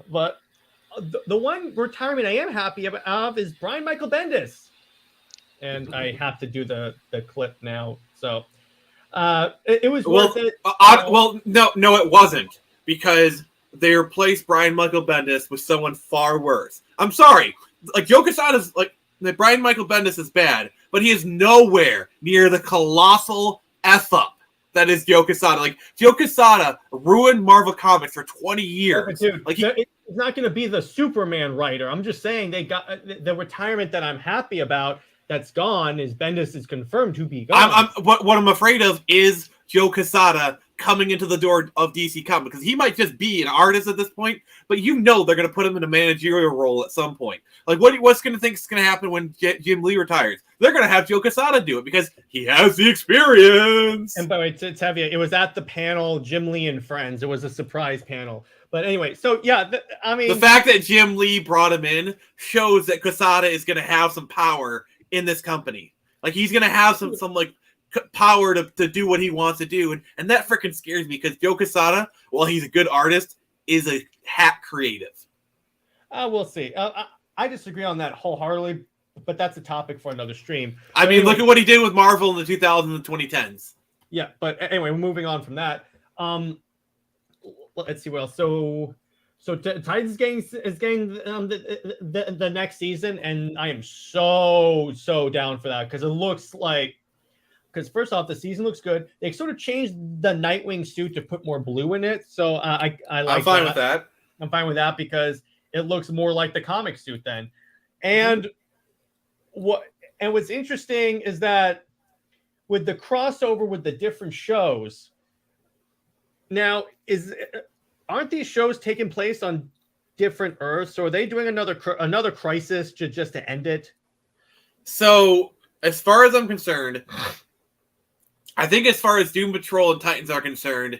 the one retirement I am happy of is Brian Michael Bendis. And I have to do the clip now. So it was worth it. No, it wasn't, because they replaced Brian Michael Bendis with someone far worse. I'm sorry, like Joe Quesada's Brian Michael Bendis is bad, but he is nowhere near the colossal f up that is Joe Quesada. Like Joe Quesada ruined Marvel Comics for 20 years. Dude, Like it's not going to be the Superman writer. I'm just saying they got the retirement that I'm happy about. That's gone is Bendis is confirmed to be gone. What I'm afraid of is Joe Quesada coming into the door of DC Comics, because he might just be an artist at this point, but they're going to put him in a managerial role at some point. Like what's going to think is going to happen when Jim Lee retires? They're going to have Joe Quesada do it because he has the experience. And by the way, to Tevye, it was at the panel Jim Lee and Friends. It was a surprise panel. But anyway, so yeah, the fact that Jim Lee brought him in shows that Quesada is going to have some power in this company. Like he's going to have some like power to do what he wants to do, and that freaking scares me, because Joe Quesada, while he's a good artist, is a hack creative. We'll see. I disagree on that wholeheartedly, but that's a topic for another stream. I mean, look at what he did with Marvel in the 2000s and 2010s. Yeah, but anyway, moving on from that. Let's see what else. So Titans is getting the next season, and I am so down for that, because it looks like, because first off, the season looks good. They sort of changed the Nightwing suit to put more blue in it, so I like. I'm fine with that. I'm fine with that because it looks more like the comic suit then. And And what's interesting is that with the crossover with the different shows, now aren't these shows taking place on different Earths? Or are they doing another crisis just to end it? So, as far as I'm concerned, I think as far as Doom Patrol and Titans are concerned,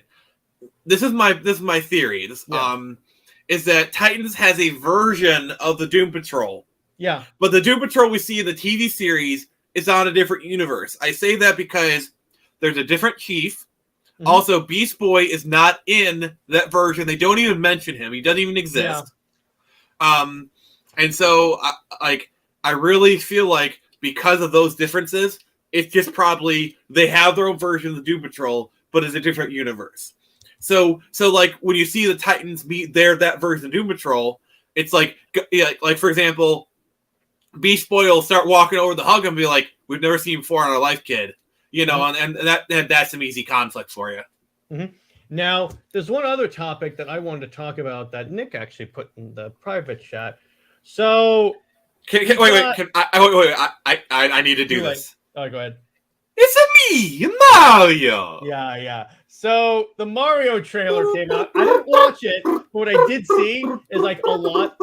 this is my theory. Is that Titans has a version of the Doom Patrol. Yeah. But the Doom Patrol we see in the TV series is on a different universe. I say that because there's a different chief. Mm-hmm. Also, Beast Boy is not in that version. They don't even mention him. He doesn't even exist. Yeah. And so, I really feel like because of those differences, it's just probably they have their own version of the Doom Patrol, but it's a different universe. So like when you see the Titans meet that version of Doom Patrol, it's like for example, Beast Boy will start walking over to hug him and be like, "We've never seen you before in our life, kid." You know, and that's some easy conflict for you. Mm-hmm. Now, there's one other topic that I wanted to talk about that Nick actually put in the private chat. So, wait! I need to do this. Oh, go ahead. It's me, Mario. Yeah. So the Mario trailer came out. I didn't watch it, but what I did see is like a lot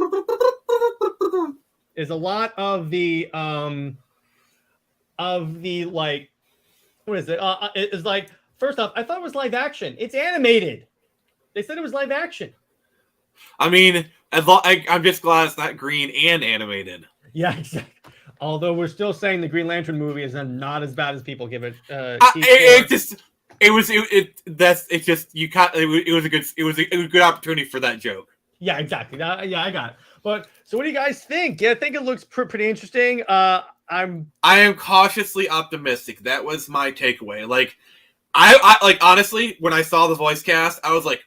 of the like, what is it? It's like, first off, I thought it was live action. It's animated. They said it was live action. I mean, I'm just glad it's not green and animated. Yeah, exactly. Although we're still saying the Green Lantern movie is not as bad as people give it. It was a good opportunity for that joke. Yeah, exactly. Yeah, I got it. But so, what do you guys think? Yeah, I think it looks pretty interesting. I am cautiously optimistic. That was my takeaway. Like, I like honestly, when I saw the voice cast, I was like,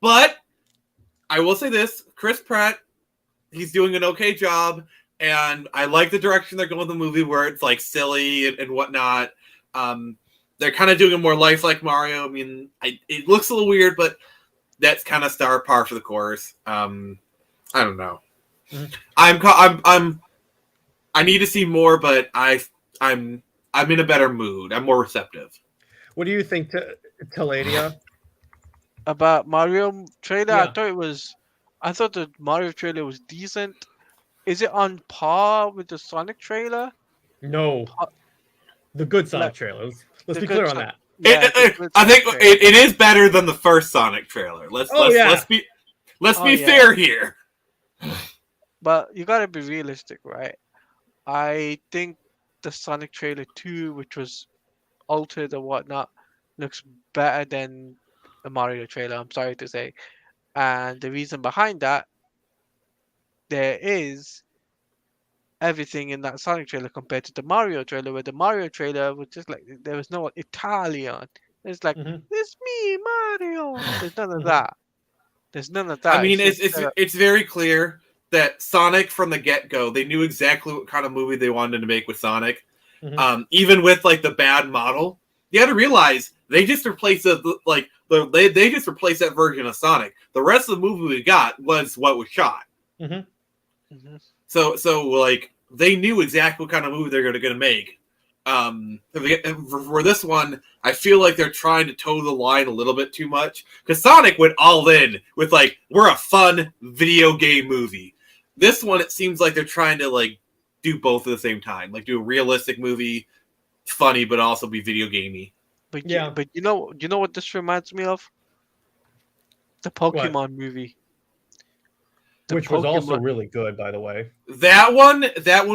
but I will say this: Chris Pratt, he's doing an okay job. And I like the direction they're going with the movie where it's like silly and whatnot. They're kind of doing a more lifelike Mario. I mean, it looks a little weird, but that's kind of par for the course. I don't know. Mm-hmm. I need to see more, but I'm in a better mood. I'm more receptive. What do you think, Teladia? About Mario trailer? Yeah. I thought the Mario trailer was decent. Is it on par with the Sonic trailer? No. The good Sonic trailer. Let's be clear on that. Yeah, I think it is better than the first Sonic trailer. Let's be fair here. But you gotta be realistic, right? I think the Sonic trailer 2, which was altered or whatnot, looks better than the Mario trailer, I'm sorry to say. And the reason behind that, there is everything in that Sonic trailer compared to the Mario trailer, where the Mario trailer was just like there was no Italian. It's like it's me, Mario. There's none of that. There's none of that. I mean, it's very clear that Sonic from the get-go, they knew exactly what kind of movie they wanted to make with Sonic. Mm-hmm. Even with like the bad model, you got to realize they just replaced they just replaced that version of Sonic. The rest of the movie we got was what was shot. Mm-hmm. Mm-hmm. So like they knew exactly what kind of movie they're going to make. For this one, I feel like they're trying to toe the line a little bit too much because Sonic went all in with like we're a fun video game movie. This one, it seems like they're trying to like do both at the same time, like do a realistic movie, funny but also be video gamey. But yeah, but you know what this reminds me of? The Pokemon movie. Which was also really good, by the way. That one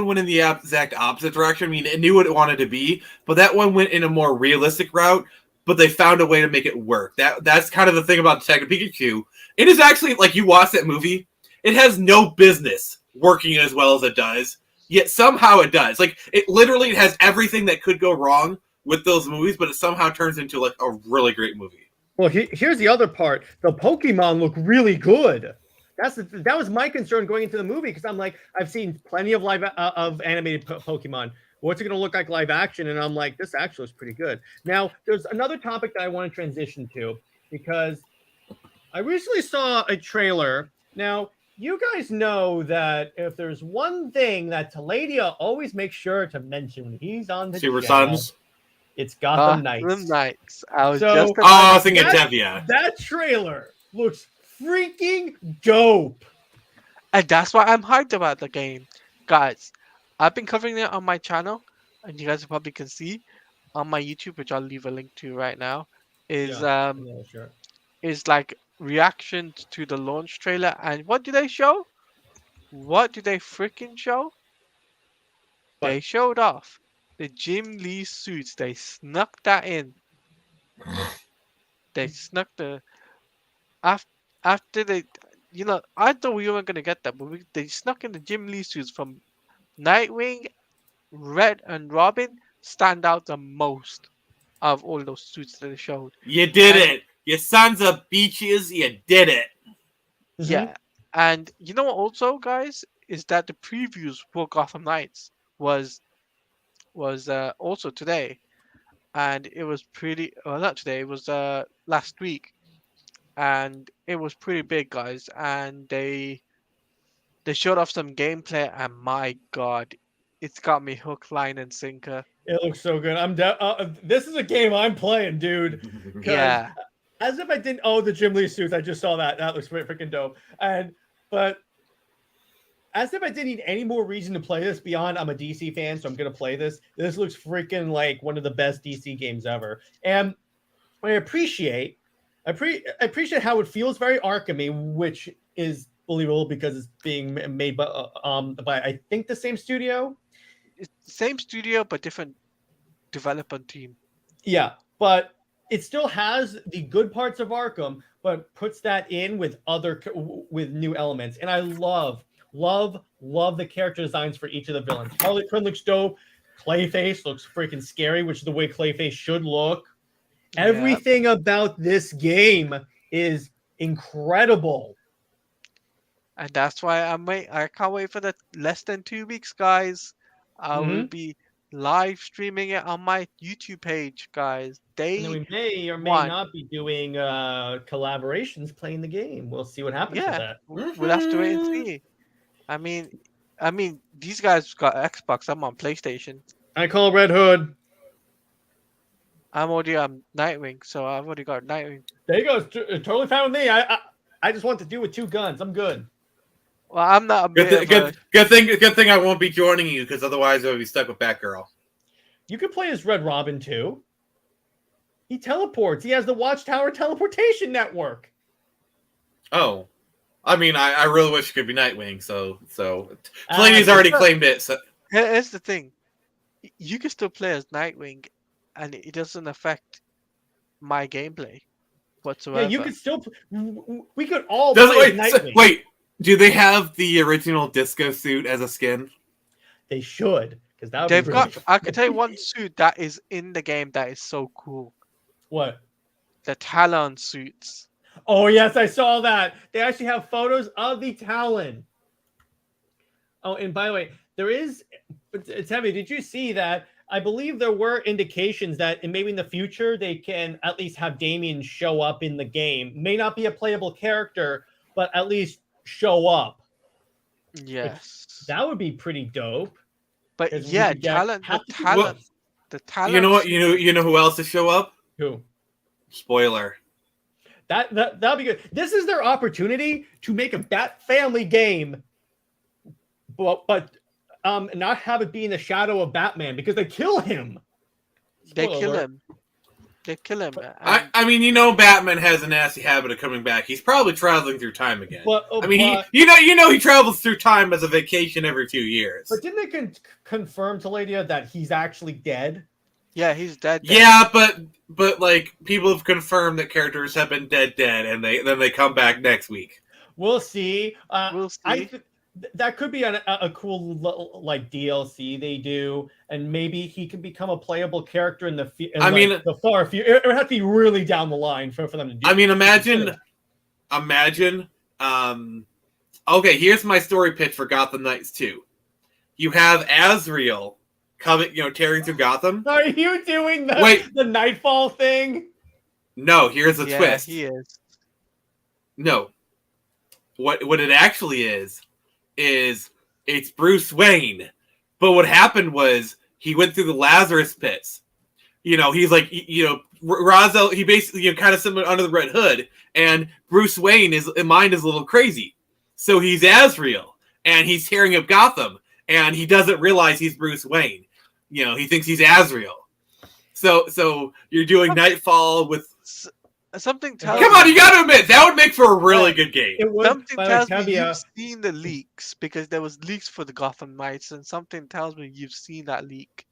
went in the exact opposite direction. I mean, it knew what it wanted to be, but that one went in a more realistic route. But they found a way to make it work. That's kind of the thing about Detective Pikachu. It is actually like you watch that movie. It has no business working as well as it does, yet somehow it does. Like it literally has everything that could go wrong with those movies, but it somehow turns into like a really great movie. Well, here's the other part. The Pokemon look really good. That was my concern going into the movie because I'm like, I've seen plenty of animated Pokemon. What's it going to look like live action? And I'm like, this actually is pretty good. Now, there's another topic that I want to transition to because I recently saw a trailer. Now, you guys know that if there's one thing that Teladia always makes sure to mention when he's on the Super channel, Sons. it's Gotham Knights. Gotham Knights. I was So- just Oh, I was about thinking That- Tevia. That trailer looks freaking dope. and that's why I'm hyped about the game. Guys, I've been covering it on my channel, and you guys probably can see on my YouTube, which I'll leave a link to right now, is Yeah, sure. is like reactions to the launch trailer. And what do they show? What do they freaking show? What? They showed off the Jim Lee suits. They snuck that in. They snuck the after they, I thought we weren't gonna get that, but they snuck in the Jim Lee suits from Nightwing, Red, and Robin. Stand out the most of all those suits that they showed. You did And- it. You sons of beaches, you did it. Mhm. Yeah, and you know what? Also, guys, is that the previews for Gotham Knights was also today, and it was pretty. Well, not today. It was last week, and it was pretty big, guys. And they showed off some gameplay, and my God, it's got me hook, line, and sinker. It looks so good. This is a game I'm playing, dude. 'Cause Yeah, As if I didn't. Oh, the Jim Lee suits. I just saw that. That looks freaking dope. But as if I didn't need any more reason to play this beyond I'm a DC fan, so I'm gonna play this. This looks freaking like one of the best DC games ever. And I appreciate how it feels very Arkham-y, which is believable because it's being made by I think the same studio. it's the same studio but different development team. Yeah, but it still has the good parts of Arkham, but puts that in with with new elements. And I love the character designs for each of the villains. Harley Quinn looks dope. Clayface looks freaking scary, which is the way Clayface should look. Yeah. Everything about this game is incredible. And that's why I can't wait for the less than 2 weeks, guys. I will be live streaming it on my YouTube page, guys. And then we may or may One. not be doing collaborations playing the game. We'll see what happens with Yeah, that. we'll have to wait and see. I mean, these guys got Xbox. I'm on PlayStation. I call Red Hood. I'm already on Nightwing, so I've already got Nightwing. There you go. It's totally fine with me. I just want to do with 2 guns. I'm good. Well, I'm not a bit Good thing I won't be joining you because otherwise I would be stuck with Batgirl. You could play as Red Robin too. He teleports. He has the Watchtower teleportation network. Oh, I mean, I really wish it could be Nightwing. So Telady's already claimed it. So Here's the thing: you can still play as Nightwing, and it doesn't affect my gameplay whatsoever. Yeah, you could still. We could all play as Nightwing. wait. Do they have the original disco suit as a skin? They should, because that would They've be got. really I could tell you one suit that is in the game that is so cool: What? the Talon suits. Oh yes, I saw that. They actually have photos of the Talon. Oh, and by the way, there is. It's heavy. Did you see that? I believe there were indications that maybe in the future they can at least have Damian show up in the game. May not be a playable character, but at least show up. Yes, That would be pretty dope. but 'cause we yeah, could get Talon. half The the Talon. people. The Talon. You know what? You know who else to show up? Who? Spoiler. That'll be good. This is their opportunity to make a Bat Family game, but not have it be in the shadow of Batman because they kill him. They Spoiler kill alert. him. They kill him. I mean, you know, Batman has a nasty habit of coming back. He's probably traveling through time again. But, I mean, you know, he travels through time as a vacation every few years. but didn't they confirm to Teladia that he's actually dead? Yeah, he's dead. Yeah, but like people have confirmed that characters have been dead, and then they come back next week. We'll see. We'll see. That could be a cool like DLC they do, and maybe he can become a playable character in the the far future. It would have to be really down the line for them to do. I mean, imagine. Okay, here's my story pitch for Gotham Knights 2. You have Azrael coming, tearing through Gotham. Are you doing the Nightfall thing? No, here's a Yeah, twist. he is. No. what it actually is it's Bruce Wayne. But what happened was he went through the Lazarus pits. He's like, Ra's-el, he basically, kind of similar under the Red Hood, and Bruce Wayne mind is a little crazy. So he's Azrael, and he's tearing up Gotham, and he doesn't realize he's Bruce Wayne. He thinks he's Azrael. So you're doing Nightfall with... Something tells Come on, you got to admit, that would make for a really good game. Something tells me you've seen the leaks, because there was leaks for the Gotham Knights, and something tells me you've seen that leak.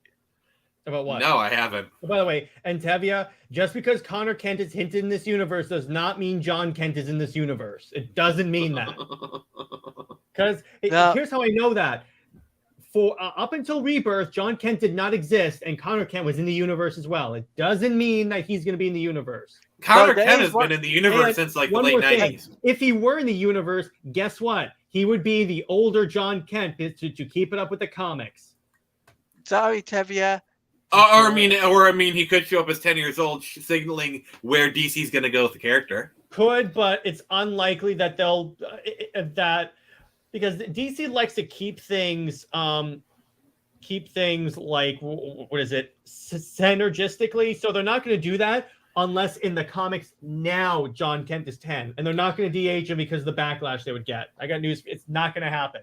About what? No, I haven't. By the way, and Tevia, just because Connor Kent is hinted in this universe does not mean John Kent is in this universe. It doesn't mean that. Because here's how I know that. For up until Rebirth, John Kent did not exist, and Connor Kent was in the universe as well. It doesn't mean that he's going to be in the universe. Connor Kent has been in the universe since like the late 90s. If he were in the universe, guess what? He would be the older John Kent to keep it up with the comics. Sorry, Tevia. Or I mean, he could show up as 10 years old, signaling where DC's going to go with the character. Could, but it's unlikely that they'll because DC likes to keep things like, what is it, synergistically. So they're not going to do that unless in the comics now John Kent is 10, and they're not going to DH him because of the backlash they would get. I got news. It's not going to happen.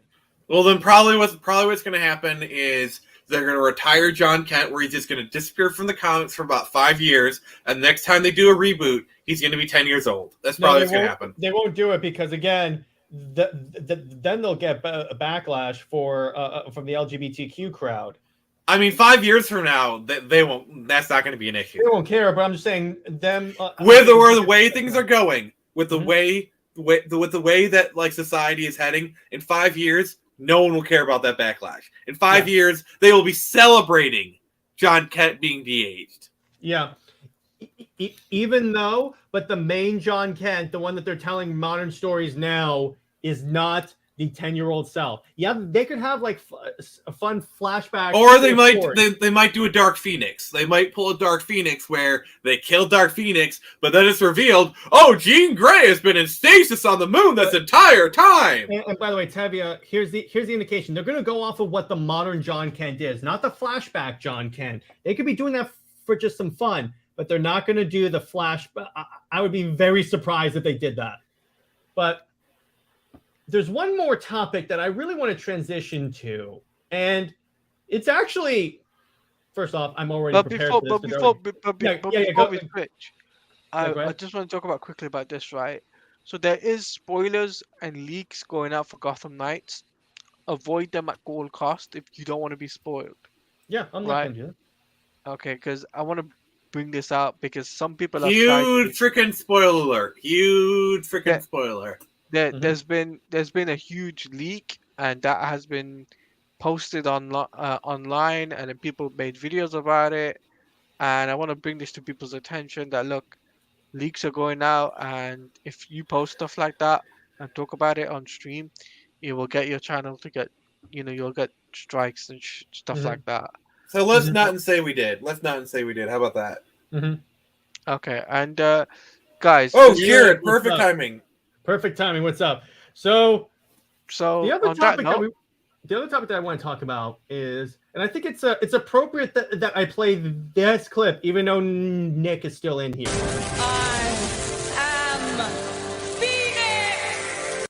Well, then probably what's going to happen is they're going to retire John Kent, where he's just going to disappear from the comics for about 5 years, and next time they do a reboot, he's going to be 10 years old. That's probably what's going to happen. They won't do it because, again, then they'll get a backlash from the LGBTQ crowd. I mean, 5 years from now, they won't. That's not going to be an issue. They won't care. But I'm just saying them with the way things are going, with the way that like society is heading in 5 years. No one will care about that backlash. In 5 years, they will be celebrating John Kent being de-aged. Yeah. Even though, but the main John Kent, the one that they're telling modern stories now, is not the 10-year-old self. Yeah, they could have like a fun flashback. Or they might do a Dark Phoenix. They might pull a Dark Phoenix where they kill Dark Phoenix, but then it's revealed, oh, Jean Grey has been in stasis on the moon this entire time. And by the way, Tevia, here's the indication. They're going to go off of what the modern John Kent is, not the flashback John Kent. They could be doing that for just some fun, but they're not going to do the flash. I would be very surprised if they did that. But there's one more topic that I really want to transition to, and it's actually, first off, I'm already prepared for this. Before we switch, I just want to talk about quickly about this, right? So there is spoilers and leaks going out for Gotham Knights. Avoid them at all cost if you don't want to be spoiled. Yeah, I'm not going to do that. Okay, because I want to bring this out because some people are huge freaking spoiler alert. Huge freaking spoiler. There's been a huge leak, and that has been posted online, and then people made videos about it. And I want to bring this to people's attention that look, leaks are going out, and if you post stuff like that and talk about it on stream, it will get your channel to get, you'll get strikes and stuff like that. So let's not say we did. How about that? Okay, and guys. Oh, Jared, perfect timing. Perfect timing. What's up? So the other topic that I want to talk about is, and I think it's appropriate that I play this clip, even though Nick is still in here. I am Phoenix.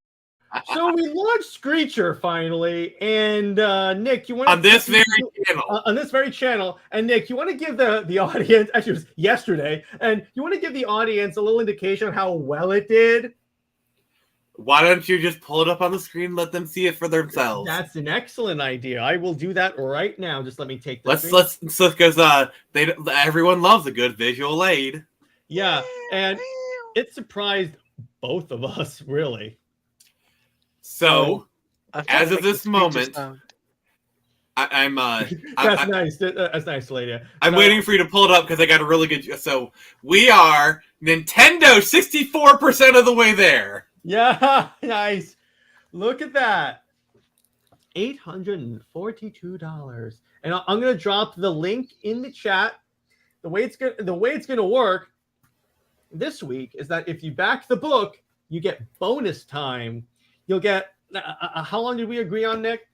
So we launched Screecher finally, and Nick, you want on this very channel, and Nick, you want to give the audience, actually it was yesterday, and you want to give the audience a little indication of how well it did. Why don't you just pull it up on the screen and let them see it for themselves? That's an excellent idea. I will do that right now. Just let me take this. Let's because everyone loves a good visual aid. Yeah, and it surprised both of us really. So, as of this moment, I'm that's nice. That's nice, lady. I'm waiting for you to pull it up because I got a really good. So we are Nintendo 64% of the way there. Yeah, nice. Look at that. $842. And I'm going to drop the link in the chat. The way it's going to work this week is that if you back the book, you get bonus time You'll get how long did we agree on, Nick?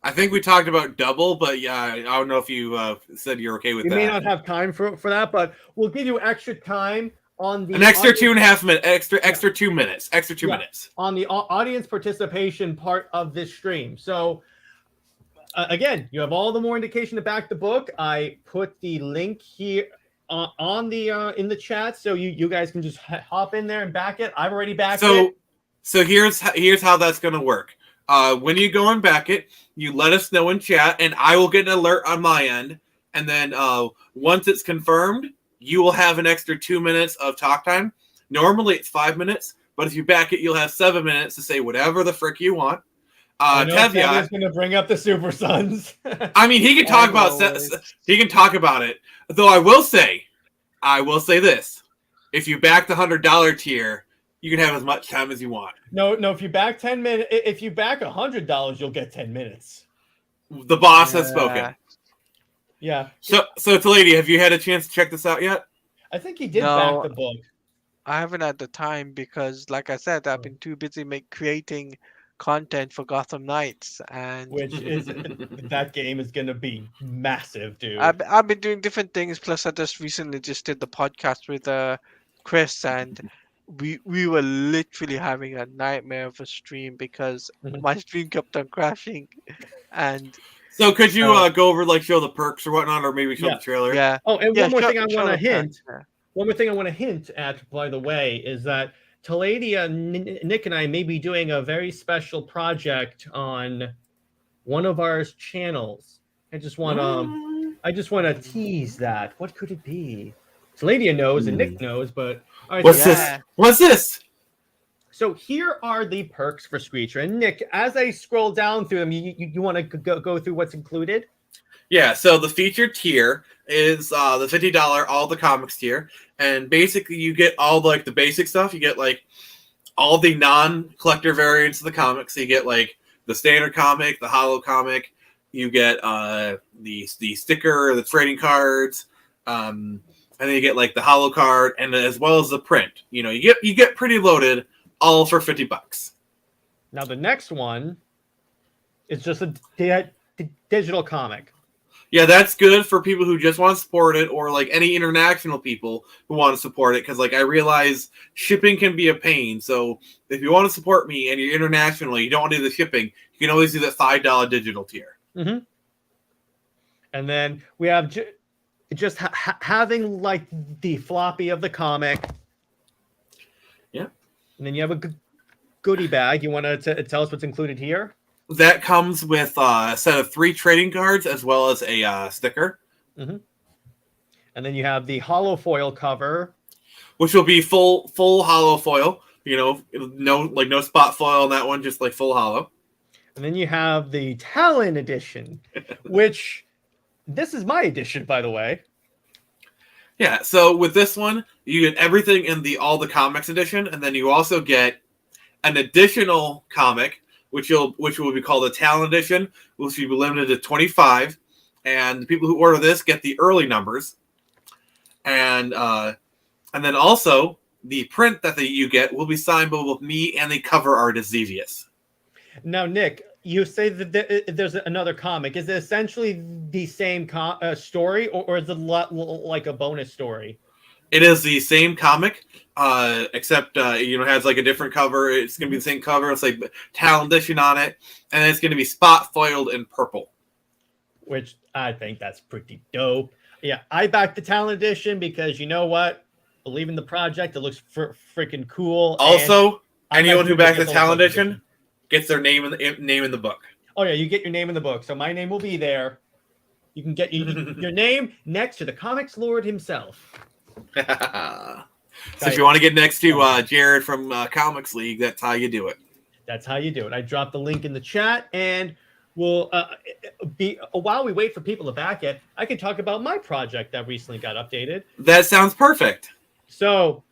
I think we talked about double, but yeah, I don't know if you said you're okay with We that. may not have time for that, but we'll give you extra time on the An extra audience, 2.5 minutes, extra 2 minutes, extra 2 minutes on the audience participation part of this stream. So again, you have all the more indication to back the book. I put the link here on the in the chat, so you guys can just hop in there and back it. I've already backed it. So here's how that's gonna work. When you go and back it, you let us know in chat, and I will get an alert on my end. And then once it's confirmed, you will have an extra 2 minutes of talk time. Normally it's 5 minutes, but if you back it, you'll have 7 minutes to say whatever the frick you want. Caveat: going to bring up the Super Sons. I mean, he can talk about it. Though I will say this: if you back the $100 tier, you can have as much time as you want. No. If you back 10 minutes, if you back $100, you'll get 10 minutes. The boss has spoken. Yeah. So Teladia, have you had a chance to check this out yet? I think he did back the book. I haven't had the time because, like I said, I've been too busy creating content for Gotham Knights, and which is that game is going to be massive, dude. I've been doing different things. Plus, I just recently did the podcast with Chris, and we were literally having a nightmare of a stream because my stream kept on crashing, and. So could you go over show the perks or whatnot, or maybe show the trailer? Yeah. Oh, and one more thing I want to hint. One more thing I want to hint at, by the way, is that Teladia, Nick, and I may be doing a very special project on one of our channels. I just want to tease that. What could it be? Teladia knows and Nick knows, but all right, what's this? What's this? So here are the perks for Screecher. And Nick, as I scroll down through them, you want to go through what's included? Yeah, so the featured tier is the $50 all the comics tier. And basically you get all the basic stuff. You get all the non-collector variants of the comics. So you get the standard comic, the holo comic. You get the sticker, the trading cards. And then you get the holo card and as well as the print. You get pretty loaded. All for $50. Now the next one is just a digital comic. Yeah, that's good for people who just want to support it, or any international people who want to support it. Because I realize shipping can be a pain. So if you want to support me and you're international, you don't want to do the shipping, you can always do that $5 digital tier. Mm-hmm. And then we have just having the floppy of the comic. Yeah. And then you have a goodie bag. You want to tell us what's included here? That comes with a set of 3 trading cards as well as a sticker. Mm-hmm. And then you have the holo foil cover, which will be full holo foil. No spot foil on that one, just full holo. And then you have the Talon edition, which this is my edition, by the way. Yeah, so with this one, you get everything in the All the Comics edition, and then you also get an additional comic, which will be called the Talon edition, which will be limited to 25. And the people who order this get the early numbers, and then also the print that you get will be signed by both me and the cover artist Xevious. Now, Nick, you say that there's another comic. Is it essentially the same story, or is it like a bonus story? It is the same comic, except it has a different cover. It's going to be the same cover. It's Talon edition on it, and it's going to be spot foiled in purple. Which I think that's pretty dope. Yeah, I backed the Talon edition because you know what? Believe in the project. It looks freaking cool. Also, anyone who backed the Talon edition gets their name in the book. Oh yeah, you get your name in the book. So my name will be there. You can get your name next to the comics lord himself. So if you want to get next to Jared from Comics League, that's how you do it. That's how you do it. I dropped the link in the chat, and we'll while we wait for people to back it, I can talk about my project that recently got updated. That sounds perfect. So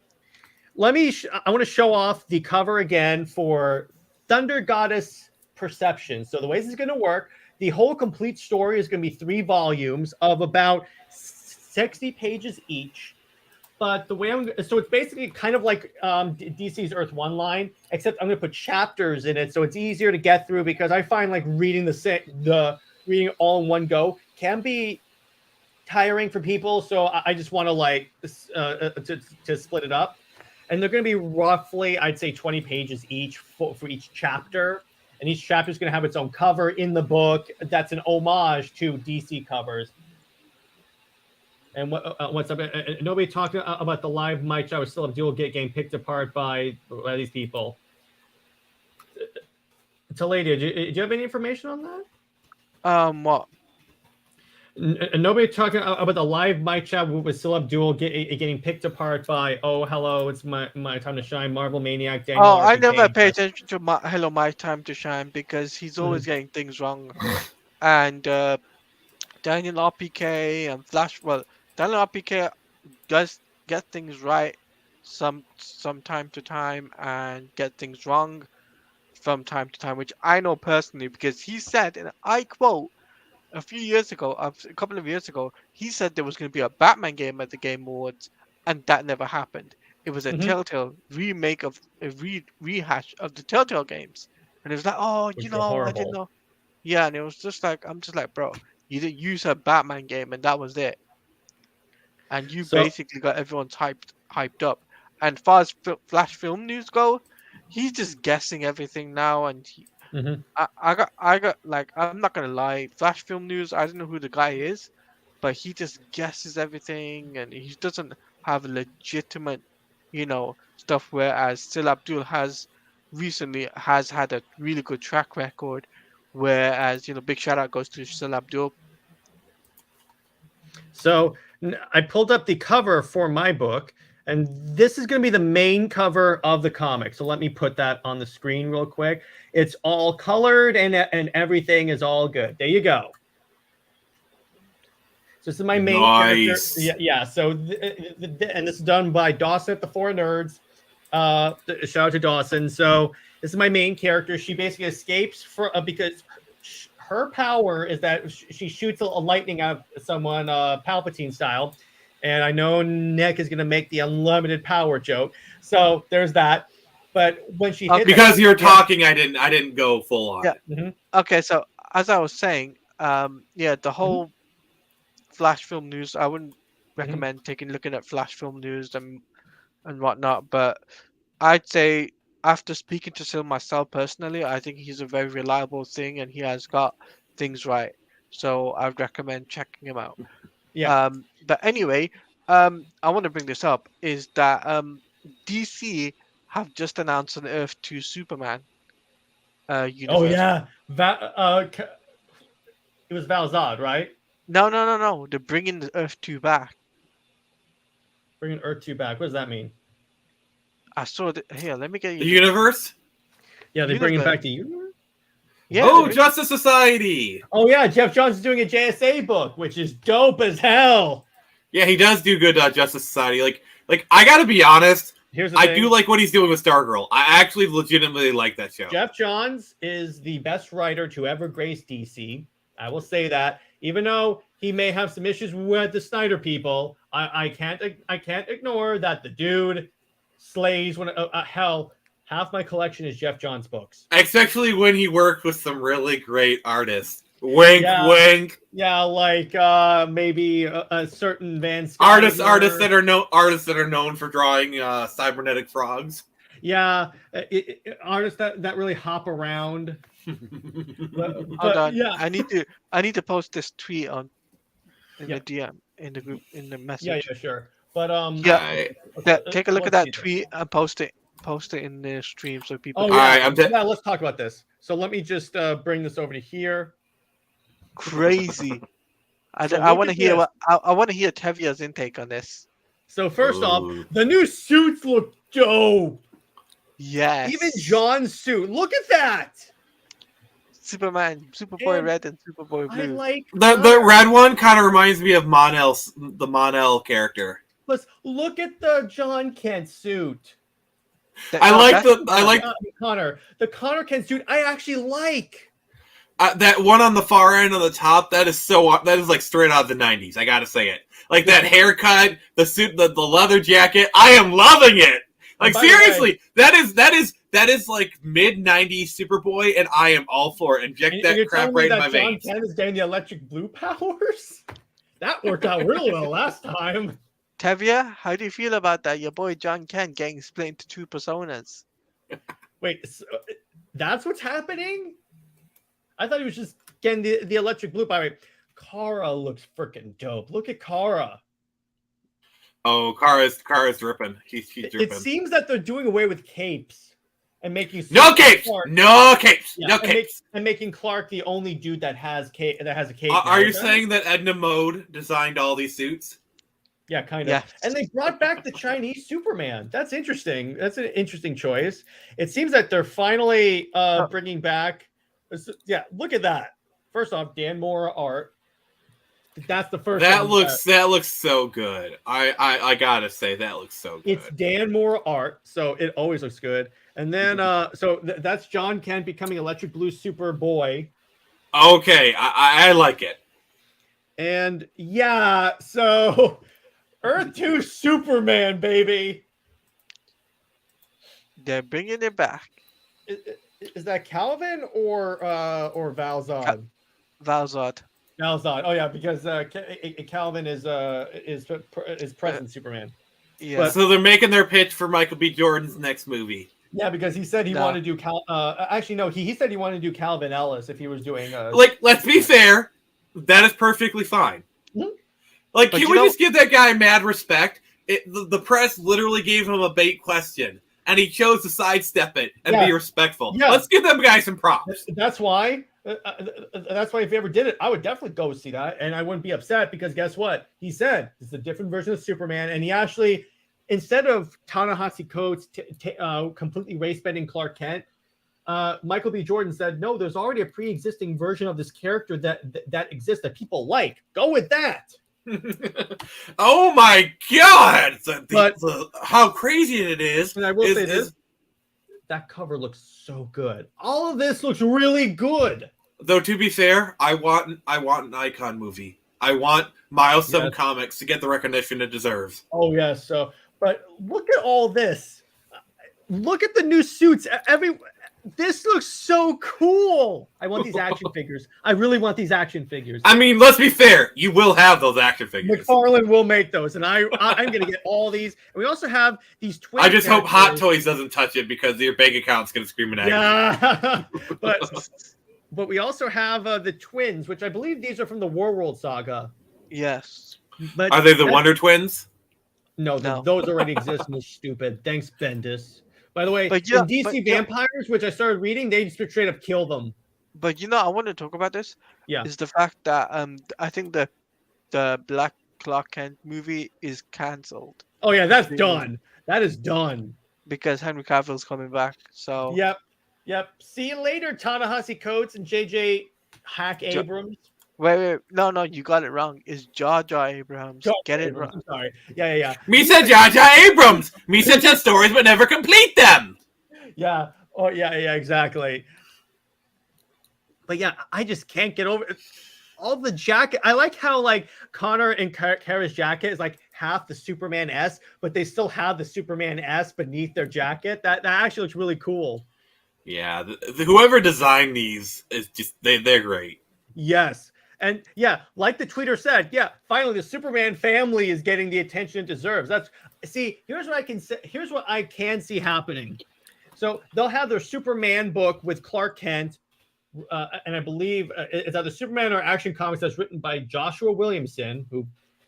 I want to show off the cover again for Thunder Goddess Perception. So the way this is going to work, the whole complete story is going to be 3 volumes of about 60 pages each. But the way so it's basically kind of like DC's Earth One line, except I'm going to put chapters in it, so it's easier to get through. Because I find like reading the reading all in one go can be tiring for people. So I just want to like to split it up, and they're going to be roughly, I'd say, 20 pages each for each chapter, and each chapter is going to have its own cover in the book. That's an homage to DC covers. And what's up? Nobody talked about the live mic. I was still Abdul getting picked apart by these people. Teladia, do you have any information on that? What? Nobody talking about the live mic chat with still Abdul getting picked apart by hello, it's my time to shine, Marvel Maniac. Daniel I RPK. never pay attention to my time to shine because he's always getting things wrong, and Daniel RPK and Flash. Well, Daniel RPK does get things right some time to time and get things wrong from time to time, which I know personally because he said, and I quote, a couple of years ago, he said there was going to be a Batman game at the Game Awards, and that never happened. It was a Telltale remake of a rehash of the Telltale games, and it was like, oh, Which you were know, I horrible. didn't know. Yeah, and it was just like, I'm just like, bro, you didn't use a Batman game, and that was it. And you basically got everyone hyped up. And as far as Flash film news go, he's just guessing everything now, and I got like, I'm not gonna lie, Flash film news, I don't know who the guy is, but he just guesses everything, and he doesn't have legitimate, stuff. Whereas Still Abdul has recently had a really good track record. Whereas big shout out goes to Still Abdul. So I pulled up the cover for my book, and this is going to be the main cover of the comic. So let me put that on the screen real quick. It's all colored and everything is all good. There you go. So this is my main character. Yeah. So and this is done by Dawson at the Four Nerds. Shout out to Dawson. So this is my main character. She basically escapes because her power is that she shoots a lightning out of someone, Palpatine style. And I know Nick is going to make the unlimited power joke. So there's that. But when she hits because you're talking, I didn't go full on. Yeah. Okay. So as I was saying, the whole Flash film news, I wouldn't recommend looking at Flash film news and whatnot. But I'd say, after speaking to Sil myself personally, I think he's a very reliable thing, and he has got things right. So I'd recommend checking him out. Yeah. But anyway, I want to bring this up, is that DC have just announced an Earth 2 Superman universe. Oh yeah, it was Val Zod, right? No. They're bringing the Earth 2 back. Bringing Earth 2 back. What does that mean? I saw it here. Let me get you the universe. Yeah, they bring it back to universe. Yeah. Justice Society. Oh yeah, Jeff Johns is doing a JSA book, which is dope as hell. Yeah, he does do good Justice Society. Like I gotta be honest. I do like what he's doing with Stargirl. I actually legitimately like that show. Jeff Johns is the best writer to ever grace DC. I will say that, even though he may have some issues with the Snyder people, I can't ignore that the dude slays when hell. Half my collection is Jeff Johns books. Especially when he worked with some really great artists. Wink, wink. Yeah, like maybe a certain Van Scott artists that are known for drawing cybernetic frogs. Yeah, artists that really hop around. Hold on. Yeah, I need to post this tweet the DM in the group in the message. Yeah, sure. But take a look at that tweet and post it in the stream so people. Oh yeah, yeah. Let's talk about this. So let me just bring this over to here. Crazy. I want to hear Tevia's intake on this. So first off, the new suits look dope. Yes. Even John's suit. Look at that. Superman, Superboy Red, and Superboy Blue. I like the red one. Kind of reminds me of the Mon-El character. Plus, look at the John Kent suit. I like Connor. The Connor Kent suit. I actually like. that one on the far end on the top, that is like straight out of the 90s. I gotta say it. Like that haircut, the suit, the leather jacket. I am loving it. Like seriously, that is like mid 90s Superboy, and I am all for it. Inject that crap right in my veins. John Ken is getting the electric blue powers. That worked out really well last time. Tevia, how do you feel about that? Your boy John Ken getting split into 2 personas. Wait, so that's what's happening? I thought he was just getting the electric blue power. Kara looks freaking dope. Look at Kara. Oh, Kara's dripping. She's dripping. It seems that they're doing away with capes and making no capes, and making Clark the only dude that has a cape. Are you saying that Edna Mode designed all these suits? Yeah, kind of. Yeah. And they brought back the Chinese Superman. That's interesting. That's an interesting choice. It seems that they're finally bringing back. Yeah, look at that. First off, Dan Mora art. That's the first. That looks so good. I gotta say that looks so good. It's Dan Mora art, so it always looks good. And then that's John Kent becoming Electric Blue Superboy. Okay, I like it. And yeah, so Earth 2 Superman, baby. They're bringing it back. Is that Calvin or Valzad? Valzad. Valzad. Oh yeah, because Calvin is present Superman. Yeah. So they're making their pitch for Michael B. Jordan's next movie. Yeah, because he said he wanted to do actually no, he said he wanted to do Calvin Ellis if he was doing let's be fair, that is perfectly fine. Mm-hmm. Like, can we just give that guy mad respect? The press literally gave him a bait question, and he chose to sidestep it and be respectful. Yeah. Let's give them guys some props. That's why if he ever did it, I would definitely go see that, and I wouldn't be upset because guess what? He said it's a different version of Superman, and he actually, instead of Ta-Nehisi Coates completely race-bending Clark Kent, Michael B. Jordan said, no, there's already a pre-existing version of this character that exists that people like. Go with that. Oh my God! How crazy it is! And I will say this: that cover looks so good. All of this looks really good. Though to be fair, I want an Icon movie. I want Milestone Comics to get the recognition it deserves. Oh yes, but look at all this. Look at the new suits. This looks so cool. I want these action figures. I really want these action figures. I mean, let's be fair. You will have those action figures. McFarlane will make those, and I'm going to get all these. And we also have these twins. I just hope Hot Toys doesn't touch it because your bank account's going to scream at you. Yeah, but we also have the twins, which I believe these are from the Warworld saga. Yes. But are they the Wonder Twins? No. Those already exist and they're stupid. Thanks, Bendis. By the way, in DC Vampires, which I started reading, they just straight up kill them. But I want to talk about this. Yeah. Is the fact that I think the Black Clark Kent movie is cancelled. Oh yeah, that's done. That is done. Because Henry Cavill's coming back. So Yep. See you later, Ta-Nehisi Coates and JJ Hack Abrams. Wait. No, you got it wrong. It's Jar Jar Abrams. Get it wrong. I'm sorry. Yeah. Me said Jar Jar Abrams. Me said tell stories but never complete them. Yeah. Oh, yeah, exactly. But yeah, I just can't get over it. All the jacket. I like how Connor and Kara's jacket is like half the Superman S, but they still have the Superman S beneath their jacket. That actually looks really cool. Yeah, whoever designed these is just they're great. Yes. And yeah, like the tweeter said, finally the Superman family is getting the attention it deserves. Here's what I can see happening. So they'll have their Superman book with Clark Kent, and I believe it's either Superman or Action Comics that's written by Joshua Williamson, who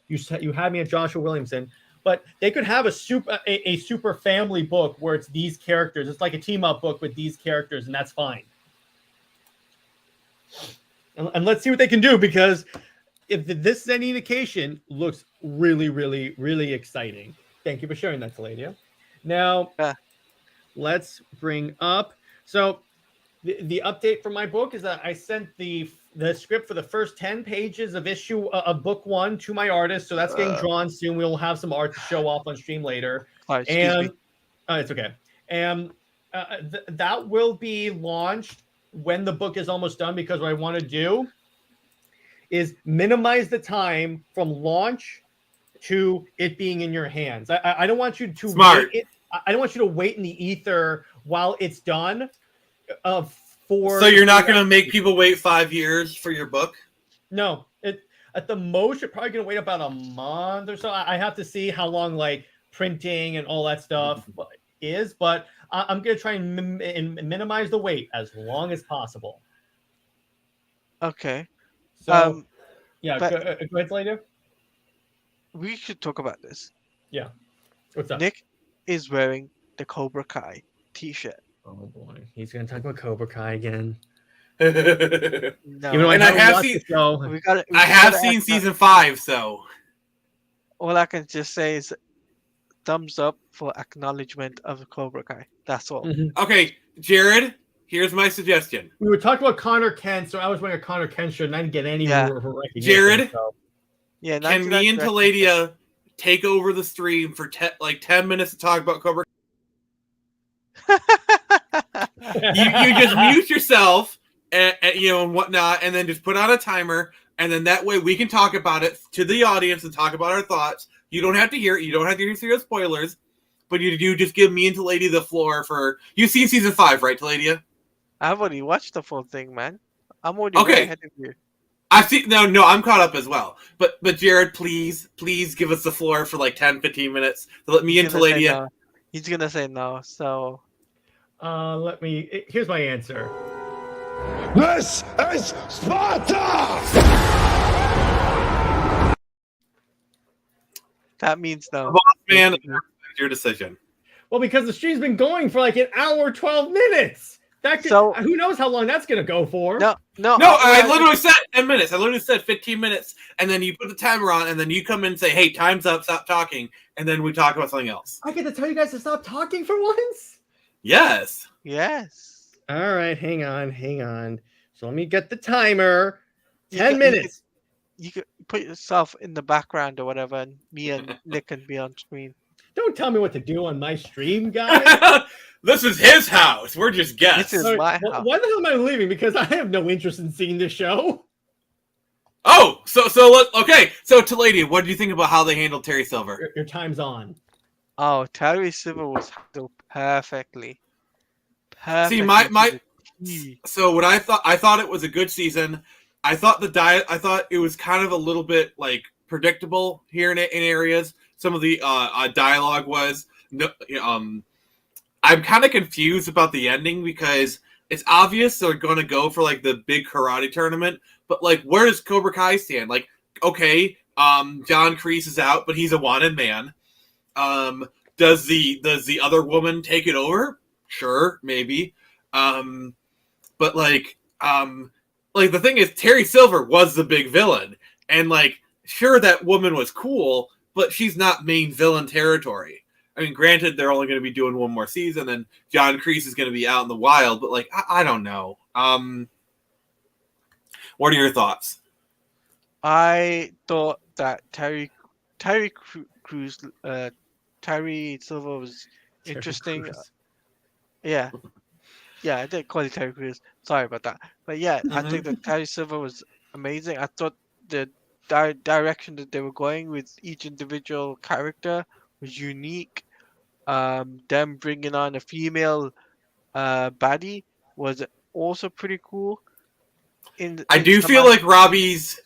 you had me at Joshua Williamson. But they could have a super family book where it's these characters. It's like a team up book with these characters, and that's fine. And let's see what they can do, because if this is any indication, looks really, really, really exciting. Thank you for sharing that, Teladia. Now, let's bring up. So the update for my book is that I sent the script for the first 10 pages of book 1 to my artist. So that's getting drawn soon. We'll have some art to show off on stream later. Excuse me. It's okay. And that will be launched when the book is almost done, because what I want to do is minimize the time from launch to it being in your hands. I don't want you to Smart. wait. I don't want you to wait in the ether while it's done. So you're not going to make people wait 5 years for your book? No. At the most, you're probably going to wait about a month or so. I have to see how long like printing and all that stuff is, but I'm going to try and minimize the wait as long as possible. Okay. So, yeah, but- go ahead, Teladia. We should talk about this. Yeah. What's up? Nick is wearing the Cobra Kai t-shirt. Oh boy, he's going to talk about Cobra Kai again. No. Even though And I haven't have watched seen- the show. I have seen season 5, so. All I can just say is thumbs up for acknowledgement of Cobra Kai. That's all. Okay, Jared, here's my suggestion. We were talking about Connor Kent, so I was wearing a Connor Kent shirt and I didn't get any Yeah. recognition. Jared? So. Yeah, Can me and Teladia take over the stream for 10 minutes to talk about Cobra? You just mute yourself and and whatnot, and then just put on a timer, and then that way we can talk about it to the audience and talk about our thoughts. You don't have to hear it. You don't have to hear spoilers, but you do just give me and Teladia the floor for. You've seen season 5, right, Teladia? I've already watched the full thing, man. I'm already Okay. way ahead of you. I've seen no, I'm caught up as well. But Jared, please give us the floor for like 10-15 minutes to let me and He's gonna say Teladia. no. He's gonna say no. So Here's my answer. This is Sparta! that means no. Man, it's your decision. Well, because the stream's been going for like an hour, 12 minutes. That could, So- who knows how long that's gonna go for? No. No, I literally said 10 minutes. I literally said 15 minutes, and then you put the timer on, and then you come in and say, "Hey, time's up. Stop talking," and then we talk about something else. I get to tell you guys to stop talking for once. Yes. Yes. All right, hang on. So let me get the timer. You 10 could- minutes. You could put yourself in the background or whatever, and me and Nick can be on screen. Don't tell me what to do on my stream, guys. This is his house. We're just guests. This is All my right, house. why the hell am I leaving? Because I have no interest in seeing this show. Oh, so okay. So Teladia, what do you think about how they handled Terry Silver? Your time's on. Oh, Terry Silver was handled perfectly. See, my to the T. so what I thought it was a good season. I thought I thought it was kind of a little bit like predictable here in areas. Some of the dialogue was I'm kind of confused about the ending because it's obvious they're going to go for like the big karate tournament, but like where does Cobra Kai stand? Like, okay, John Kreese is out, but he's a wanted man. Does the other woman take it over? Sure, maybe. But like the thing is, Terry Silver was the big villain, and like, sure, that woman was cool, but she's not main villain territory. I mean, granted, they're only going to be doing one more season, and John Kreese is going to be out in the wild, but like, I don't know. What are your thoughts? I thought that Terry Silver was interesting. Yeah, I did call it Terry Crews. Sorry about that. But yeah, I think that Terry Silver was amazing. I thought the direction that they were going with each individual character was unique. Them bringing on a female baddie was also pretty cool. I do feel like Robbie's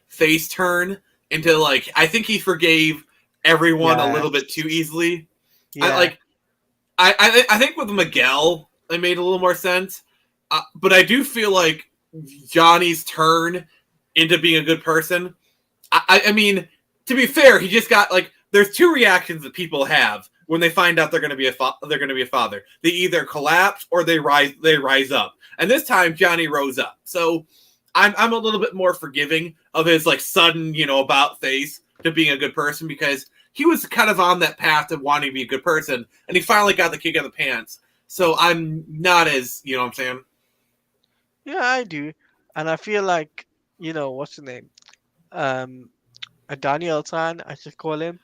face turn into like, I think he forgave everyone a little bit too easily. Yeah. I think with Miguel, it made a little more sense. But I do feel like Johnny's turn into being a good person. I mean, to be fair, he just got like, there's two reactions that people have when they find out they're going to be a father. They either collapse or they rise up. And this time Johnny rose up. So I'm a little bit more forgiving of his like sudden, about face to being a good person, because he was kind of on that path of wanting to be a good person, and he finally got the kick in the pants. So I'm not as, you know what I'm saying? Yeah, I do. And I feel like, what's his name? Daniel San, I should call him.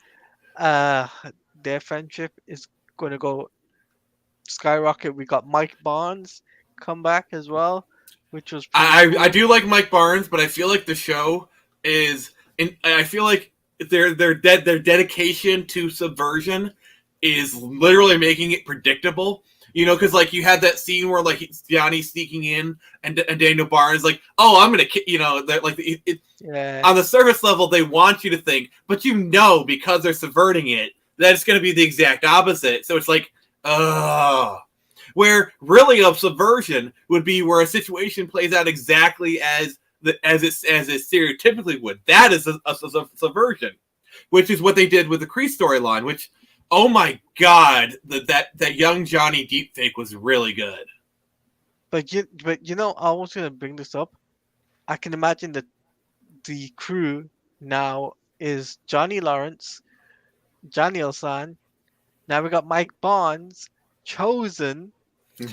Their friendship is going to go skyrocket. We got Mike Barnes comeback as well, which was. I do like Mike Barnes, but I feel like the show is, I feel like their dedication to subversion is literally making it predictable. You know, because like you had that scene where like Johnny's sneaking in, and Daniel Barnes like, oh, I'm gonna, you know, that like on the surface level they want you to think, but you know because they're subverting it that it's gonna be the exact opposite. So it's like, where really a subversion would be where a situation plays out exactly as it stereotypically would. That is a subversion, which is what they did with the Kree storyline, which. Oh my God, that young Johnny deepfake was really good. But you know, I was gonna bring this up. I can imagine that the crew now is Johnny Lawrence, Johnny Elsan. Now we got Mike Barnes, Chosen. You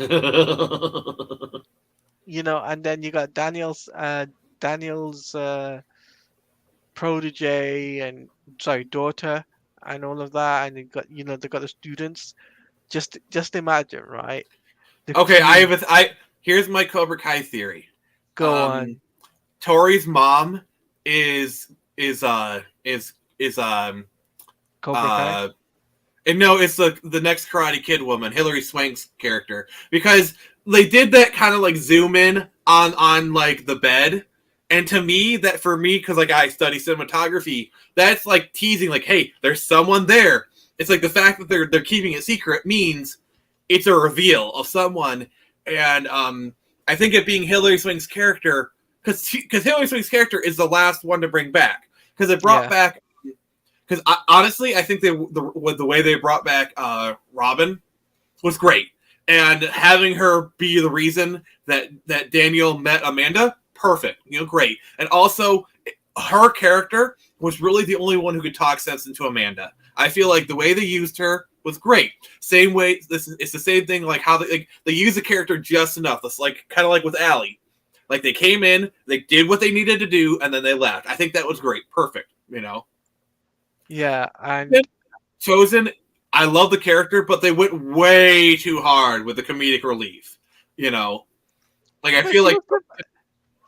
know, and then you got Daniel's protege and daughter. And all of that, and they got they got the students. Just imagine, right? Here's my Cobra Kai theory. Go on. Tori's mom is Cobra Kai. And no, it's the next Karate Kid woman, Hilary Swank's character, because they did that kind of like zoom in on like the bed. And to me, because like I study cinematography, that's like teasing, like, hey, there's someone there. It's like the fact that they're keeping it secret means it's a reveal of someone. And I think it being Hilary Swank's character, because Hilary Swank's character is the last one to bring back, because it brought back. Because honestly, I think the way they brought back Robin was great, and having her be the reason that Daniel met Amanda. Perfect, great. And also, her character was really the only one who could talk sense into Amanda. I feel like the way they used her was great. Same way, it's the same thing, like how they use the character just enough. It's like kind of like with Allie. Like they came in, they did what they needed to do, and then they left. I think that was great. Perfect, Yeah, and Chosen, I love the character, but they went way too hard with the comedic relief. Like I feel like.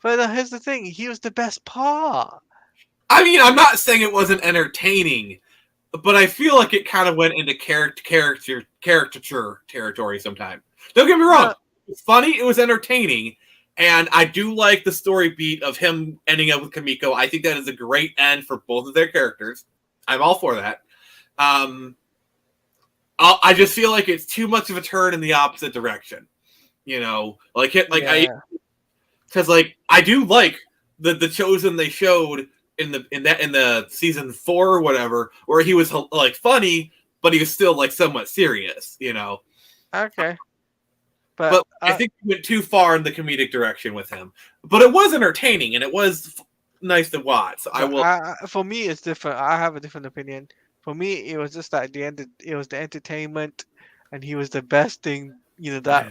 But here's the thing: he was the best part. I mean, I'm not saying it wasn't entertaining, but I feel like it kind of went into caricature territory sometimes. Don't get me wrong; it's funny, it was entertaining, and I do like the story beat of him ending up with Kamiko. I think that is a great end for both of their characters. I'm all for that. I just feel like it's too much of a turn in the opposite direction. Because I do like the Chosen they showed in the season 4 or whatever, where he was like funny, but he was still like somewhat serious, Okay. But I think he went too far in the comedic direction with him. But it was entertaining and it was nice to watch. So for me, it's different. I have a different opinion. For me, it was just at the end. It was the entertainment, and he was the best thing. That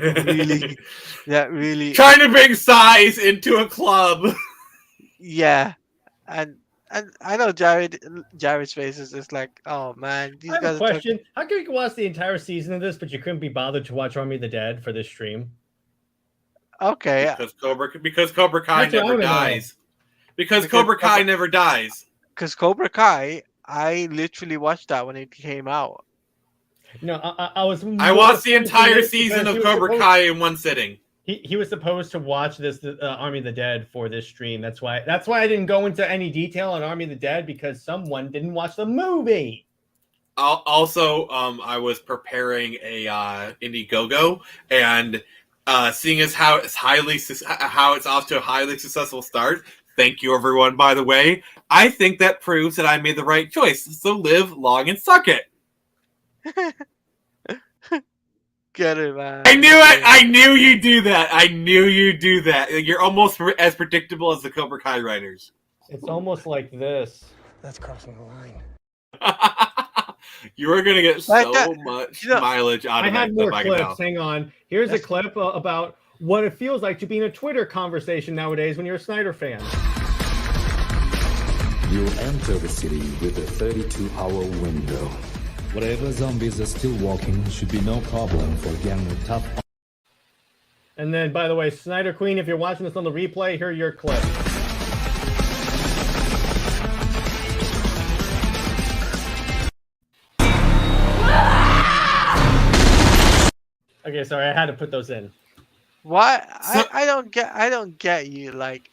really trying to bring size into a club. Yeah, and I know Jared's face is just like, oh man, these I have guys. A question: how come you can watch the entire season of this, but you couldn't be bothered to watch Army of the Dead for this stream? Okay, because Cobra Kai never dies. Because Cobra Kai never dies. Because Cobra Kai, I literally watched that when it came out. No, I watched the entire season of Cobra Kai in one sitting. He was supposed to watch this Army of the Dead for this stream. That's why I didn't go into any detail on Army of the Dead, because someone didn't watch the movie. Also, I was preparing a Indiegogo, and seeing as how it's off to a highly successful start. Thank you, everyone. By the way, I think that proves that I made the right choice. So live long and suck it. Get it, man. I knew it. I knew you'd do that. You're almost as predictable as the Cobra Kai writers. It's almost like this. That's crossing the line. You are going to get so much mileage out of that. I had more clips. Hang on. Here's a clip about what it feels like to be in a Twitter conversation nowadays when you're a Snyder fan. You'll enter the city with a 32-hour window. Whatever zombies are still walking should be no problem for a gang of tough. And then, by the way, Snyder Queen, if you're watching this on the replay, here are your clips. Okay, sorry, I had to put those in. Why? So- I don't get you. Like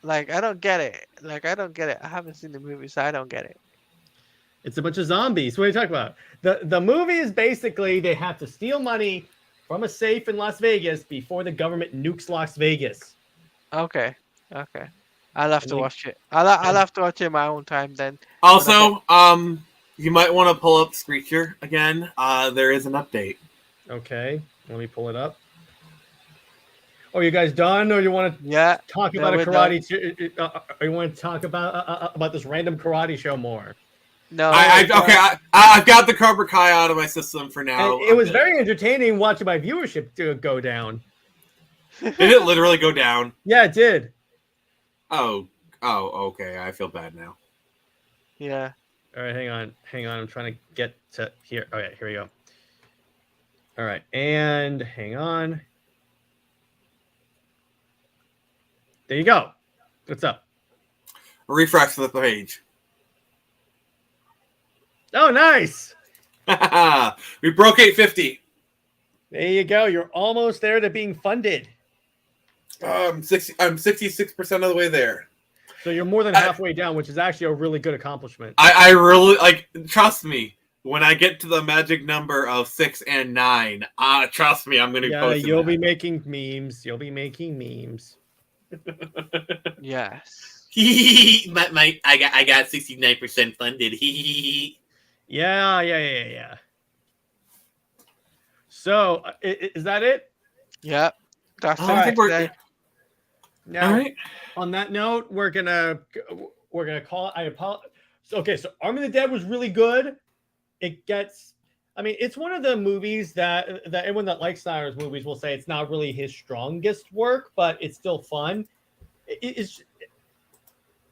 I don't get it. Like I don't get it. I haven't seen the movie, so I don't get it. It's a bunch of zombies. What are you talking about? The movie is basically they have to steal money from a safe in Las Vegas before the government nukes Las Vegas. Okay. I'll have to you- watch it. I'll have to watch it in my own time then. Also, you might want to pull up Screecher again. There is an update. Okay, let me pull it up. Oh, you guys done, or you want to Yeah. talk Yeah, about a we're karate? Or you want to talk about this random karate show more? No. I've got the Cobra Kai out of my system for now. And it was very entertaining watching my viewership go down. Did it literally go down? Yeah, it did. Oh, okay. I feel bad now. Yeah. All right, hang on. I'm trying to get to here. Okay, here we go. All right, and hang on. There you go. What's up? Refresh the page. Oh, nice. We broke 850. There you go. You're almost there to being funded. I'm 66% of the way there. So you're more than halfway down, which is actually a really good accomplishment. I really like. Trust me. When I get to the magic number of 6 and 9, trust me, I'm going to post. You'll be making memes. You'll be making memes. Yes. I got 69% funded. Yeah. So is that it? Yep. That's I think we're. Now, All right. on that note, we're gonna call it. I apologize. Okay, so Army of the Dead was really good. It's one of the movies that everyone that likes Snyder's movies will say it's not really his strongest work, but it's still fun. It's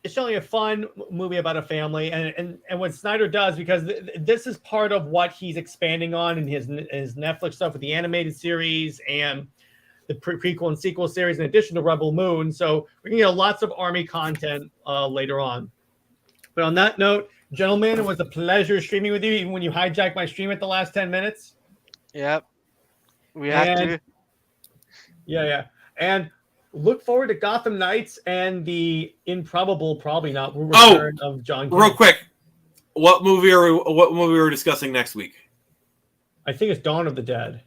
certainly a fun movie about a family, and what Snyder does, because this is part of what he's expanding on in his Netflix stuff with the animated series and the prequel and sequel series, in addition to Rebel Moon. So we're gonna get lots of Army content later on. But on that note, gentlemen, it was a pleasure streaming with you, even when you hijacked my stream at the last 10 minutes. Yep. We have to. Yeah. And look forward to Gotham Knights and the improbable, probably not, return of John King. Real quick, what movie are we discussing next week? I think it's Dawn of the Dead.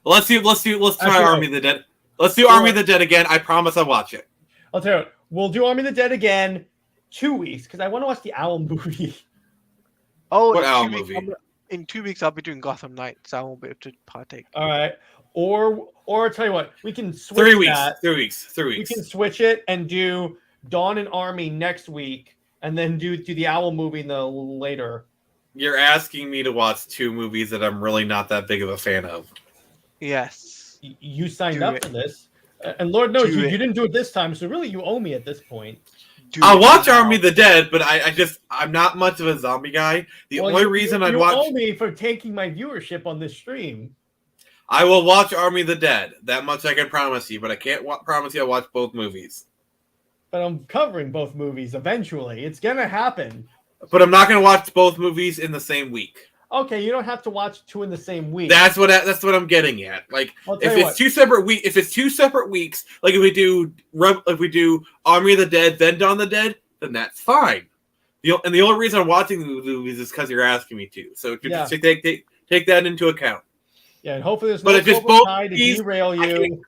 Let's try Actually, Army of the Dead. Let's do Army of the Dead again. I promise I'll watch it. I'll tell you what, we'll do Army of the Dead again 2 weeks, because I want to watch the Owl movie. Oh, What Owl in 2 weeks, movie? in 2 weeks I'll be doing Gotham Knights. So I won't be able to partake. All right. Or I'll tell you what, we can switch 3 weeks. that. 3 weeks. 3 We weeks. can switch it and do Dawn and Army next week, and then do the Owl movie later. You're asking me to watch 2 movies that I'm really not that big of a fan of. Yes. You signed Do up it. for this, and Lord knows Do you it. didn't do it this time. So really, you owe me at this point. I'll watch Army of the Dead, but I'm not much of a zombie guy. The only reason I'd you watch owe me for taking my viewership on this stream. I will watch Army of the Dead. That much I can promise you, but I can't promise you I'll watch both movies. But I'm covering both movies eventually. It's gonna happen. But I'm not going to watch both movies in the same week. Okay, you don't have to watch 2 in the same week. That's what I'm getting at. Like I'll tell if you it's 2 separate weeks, like if we do Army of the Dead then Dawn of the Dead, then that's fine. The only reason I'm watching the movies is because you're asking me to. So Yeah. just take that into account. Yeah, and hopefully there's But no if it's Cobra both Kai to movies, derail you.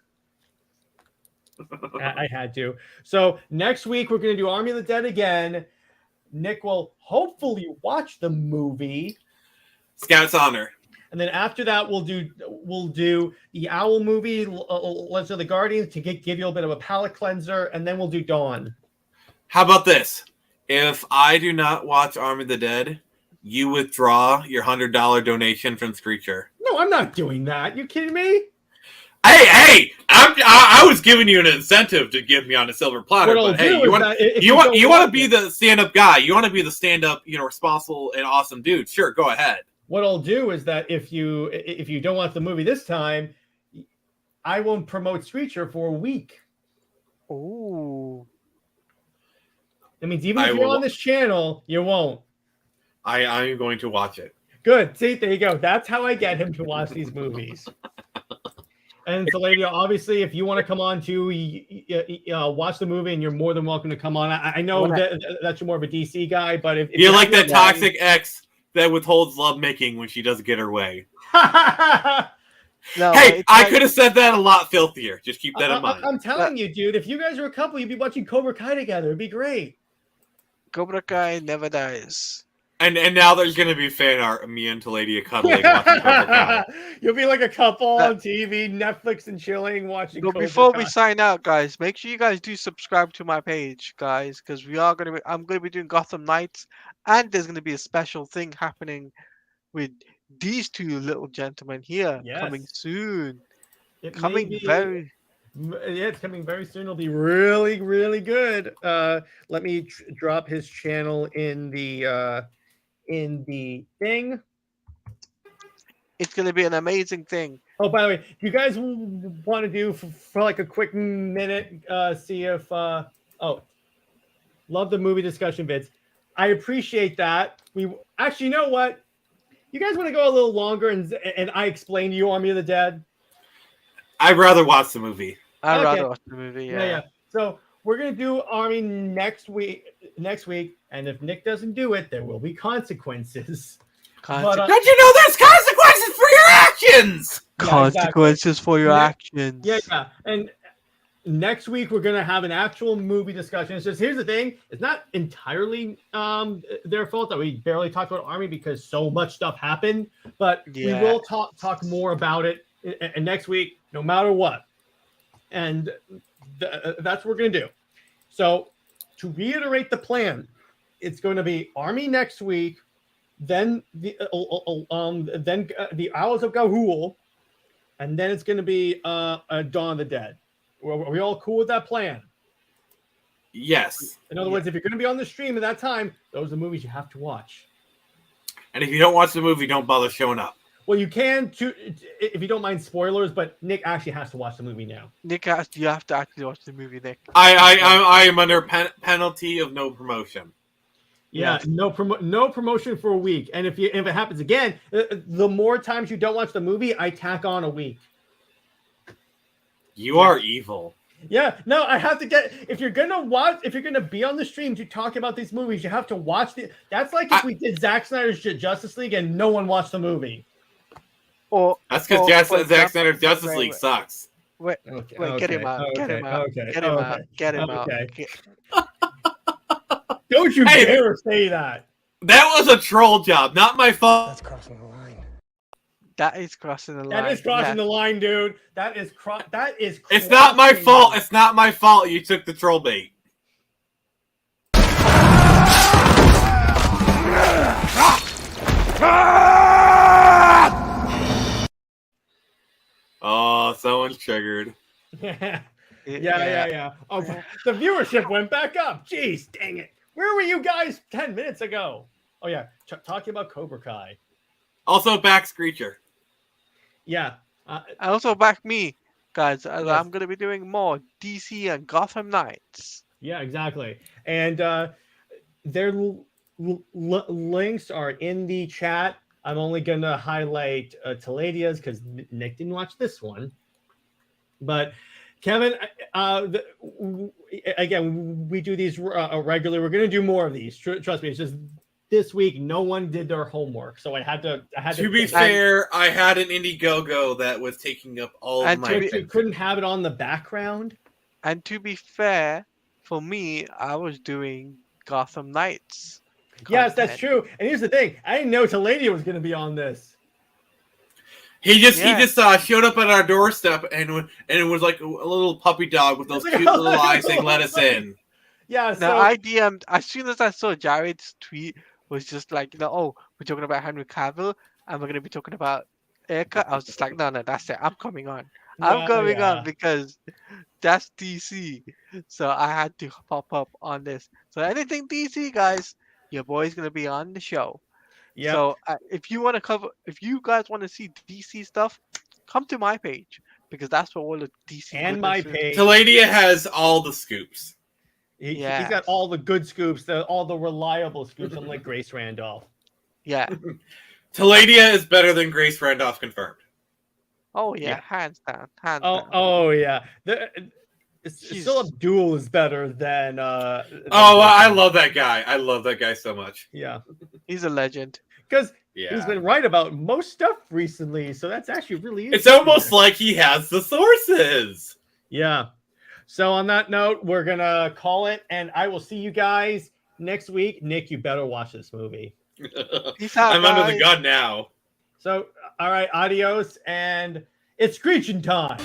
I had to. So next week we're going to do Army of the Dead again. Nick will hopefully watch the movie, Scout's Honor. and then after that we'll do the Owl movie, Legends of the Guardians, to give you a bit of a palate cleanser, and then we'll do Dawn. How about this? If I do not watch Army of the Dead, you withdraw your $100 donation from Screecher. No, I'm not doing that. You kidding me? Hey! I was giving you an incentive to give me on a silver platter, What I'll but hey, do you is want that if you don't want to like be it- the stand-up guy. You want to be the stand-up, responsible and awesome dude. Sure, go ahead. What I'll do is that if you don't watch the movie this time, I won't promote Screecher for a week. Oh. That means even I if you're will- on this channel, you won't. I'm going to watch it. Good. See, there you go. That's how I get him to watch these movies. And Teladia, obviously, if you want to come on to watch the movie, and you're more than welcome to come on. I know that you're more of a DC guy, but if You're like have that toxic ex that withholds lovemaking when she doesn't get her way. No, Hey, I could have said that a lot filthier. Just keep that in mind. I'm telling you, dude. If you guys were a couple, you'd be watching Cobra Kai together. It'd be great. Cobra Kai never dies. And now there's going to be fan art of me and Teladia cuddling watching Cobra Kai. You'll be like a couple on TV, Netflix and chilling, watching. But Cobra before Kai. we sign out, guys, make sure you guys do subscribe to my page, guys, because I'm gonna be doing Gotham Knights, and there's gonna be a special thing happening with these two little gentlemen here coming soon. It Coming may be- very. Yeah, it's coming very soon. It'll be really, really good. Let me drop his channel in the thing. It's gonna be an amazing thing. Oh, by the way, do you guys want to do for like a quick minute? See if love the movie discussion vids. I appreciate that. We actually, you know what? You guys want to go a little longer and I explain to you Army of the Dead? I'd rather watch the movie. I'd Okay. rather watch the movie. Yeah. So we're gonna do Army next week, and if Nick doesn't do it, there will be consequences. But, Don't you know there's consequences for your actions? Consequences for your Yeah. actions. Yeah. And next week we're gonna have an actual movie discussion. It's just here's the thing: it's not entirely their fault that we barely talked about Army because so much stuff happened. But we will talk more about it and next week, no matter what. And that's what we're gonna do. So to reiterate the plan, it's going to be Army next week, then the Owls of Gahul, and then it's going to be Dawn of the Dead. Are we all cool with that plan? Yes. In other words, if you're going to be on the stream at that time, those are the movies you have to watch. And if you don't watch the movie, don't bother showing up. Well, you can too, if you don't mind spoilers, but Nick actually has to watch the movie now. Nick, you have to actually watch the movie, Nick. I am under penalty of no promotion. Yeah, no promotion for a week. And if it happens again, the more times you don't watch the movie, I tack on a week. You are evil. Yeah, no, I have to get. If you're gonna be on the stream to talk about these movies, you have to watch That's like if we did Zack Snyder's Justice League and no one watched the movie. That's because Zack Snyder's Justice League sucks. Wait, get him out. Get him out. Get him out. Don't you dare say that. That was a troll job, not my fault. That's crossing the line. That is crossing the line. That is crossing the line, dude. That is It's not my fault. It's not my fault you took the troll bait. Oh, someone's triggered. Yeah. Oh, the viewership went back up. Jeez, dang it. Where were you guys 10 minutes ago? Oh, yeah. Talking about Cobra Kai. Also, back Screecher. Yeah. Also, back me, guys. I'm going to be doing more DC and Gotham Knights. Yeah, exactly. And their links are in the chat. I'm only going to highlight Teladia's because Nick didn't watch this one. But Kevin, again, we do these regularly. We're going to do more of these. Trust me. It's just this week, no one did their homework. So I had to. To be fair, I had an Indiegogo that was taking up all of my. You couldn't have it on the background. And to be fair, for me, I was doing Gotham Knights. Yes, that's true. And here's the thing: I didn't know Teladia was going to be on this. He just showed up at our doorstep and it was like a little puppy dog with those cute little eyes saying "Let us in." Yeah. Now I DM'd as soon as I saw Jared's tweet was just like, oh, we're talking about Henry Cavil and we're going to be talking about Ayer Cut. I was just like, no, that's it. I'm coming on. I'm coming on because that's DC. So I had to pop up on this. So anything DC, guys, your boy's going to be on the show. Yeah. So if you guys want to see DC stuff, come to my page. because that's what all the DC And my goodness is. page. Teladia has all the scoops. He's Yes. got all the good scoops, all the reliable scoops, unlike Grace Randolph. Yeah. Teladia is better than Grace Randolph confirmed. Oh yeah, Yeah. hands down, hands Oh, down. oh yeah. She's- Still Abdul is better than. Oh, I love that guy. I love that guy so much. Yeah, He's a legend. because Yeah. he's been right about most stuff recently, so that's actually really. It's interesting. almost like he has the sources. Yeah. So on that note, we're gonna call it, and I will see you guys next week. Nick, you better watch this movie. Peace out, I'm under the guys. gun now. So, all right, adios, and it's screeching time.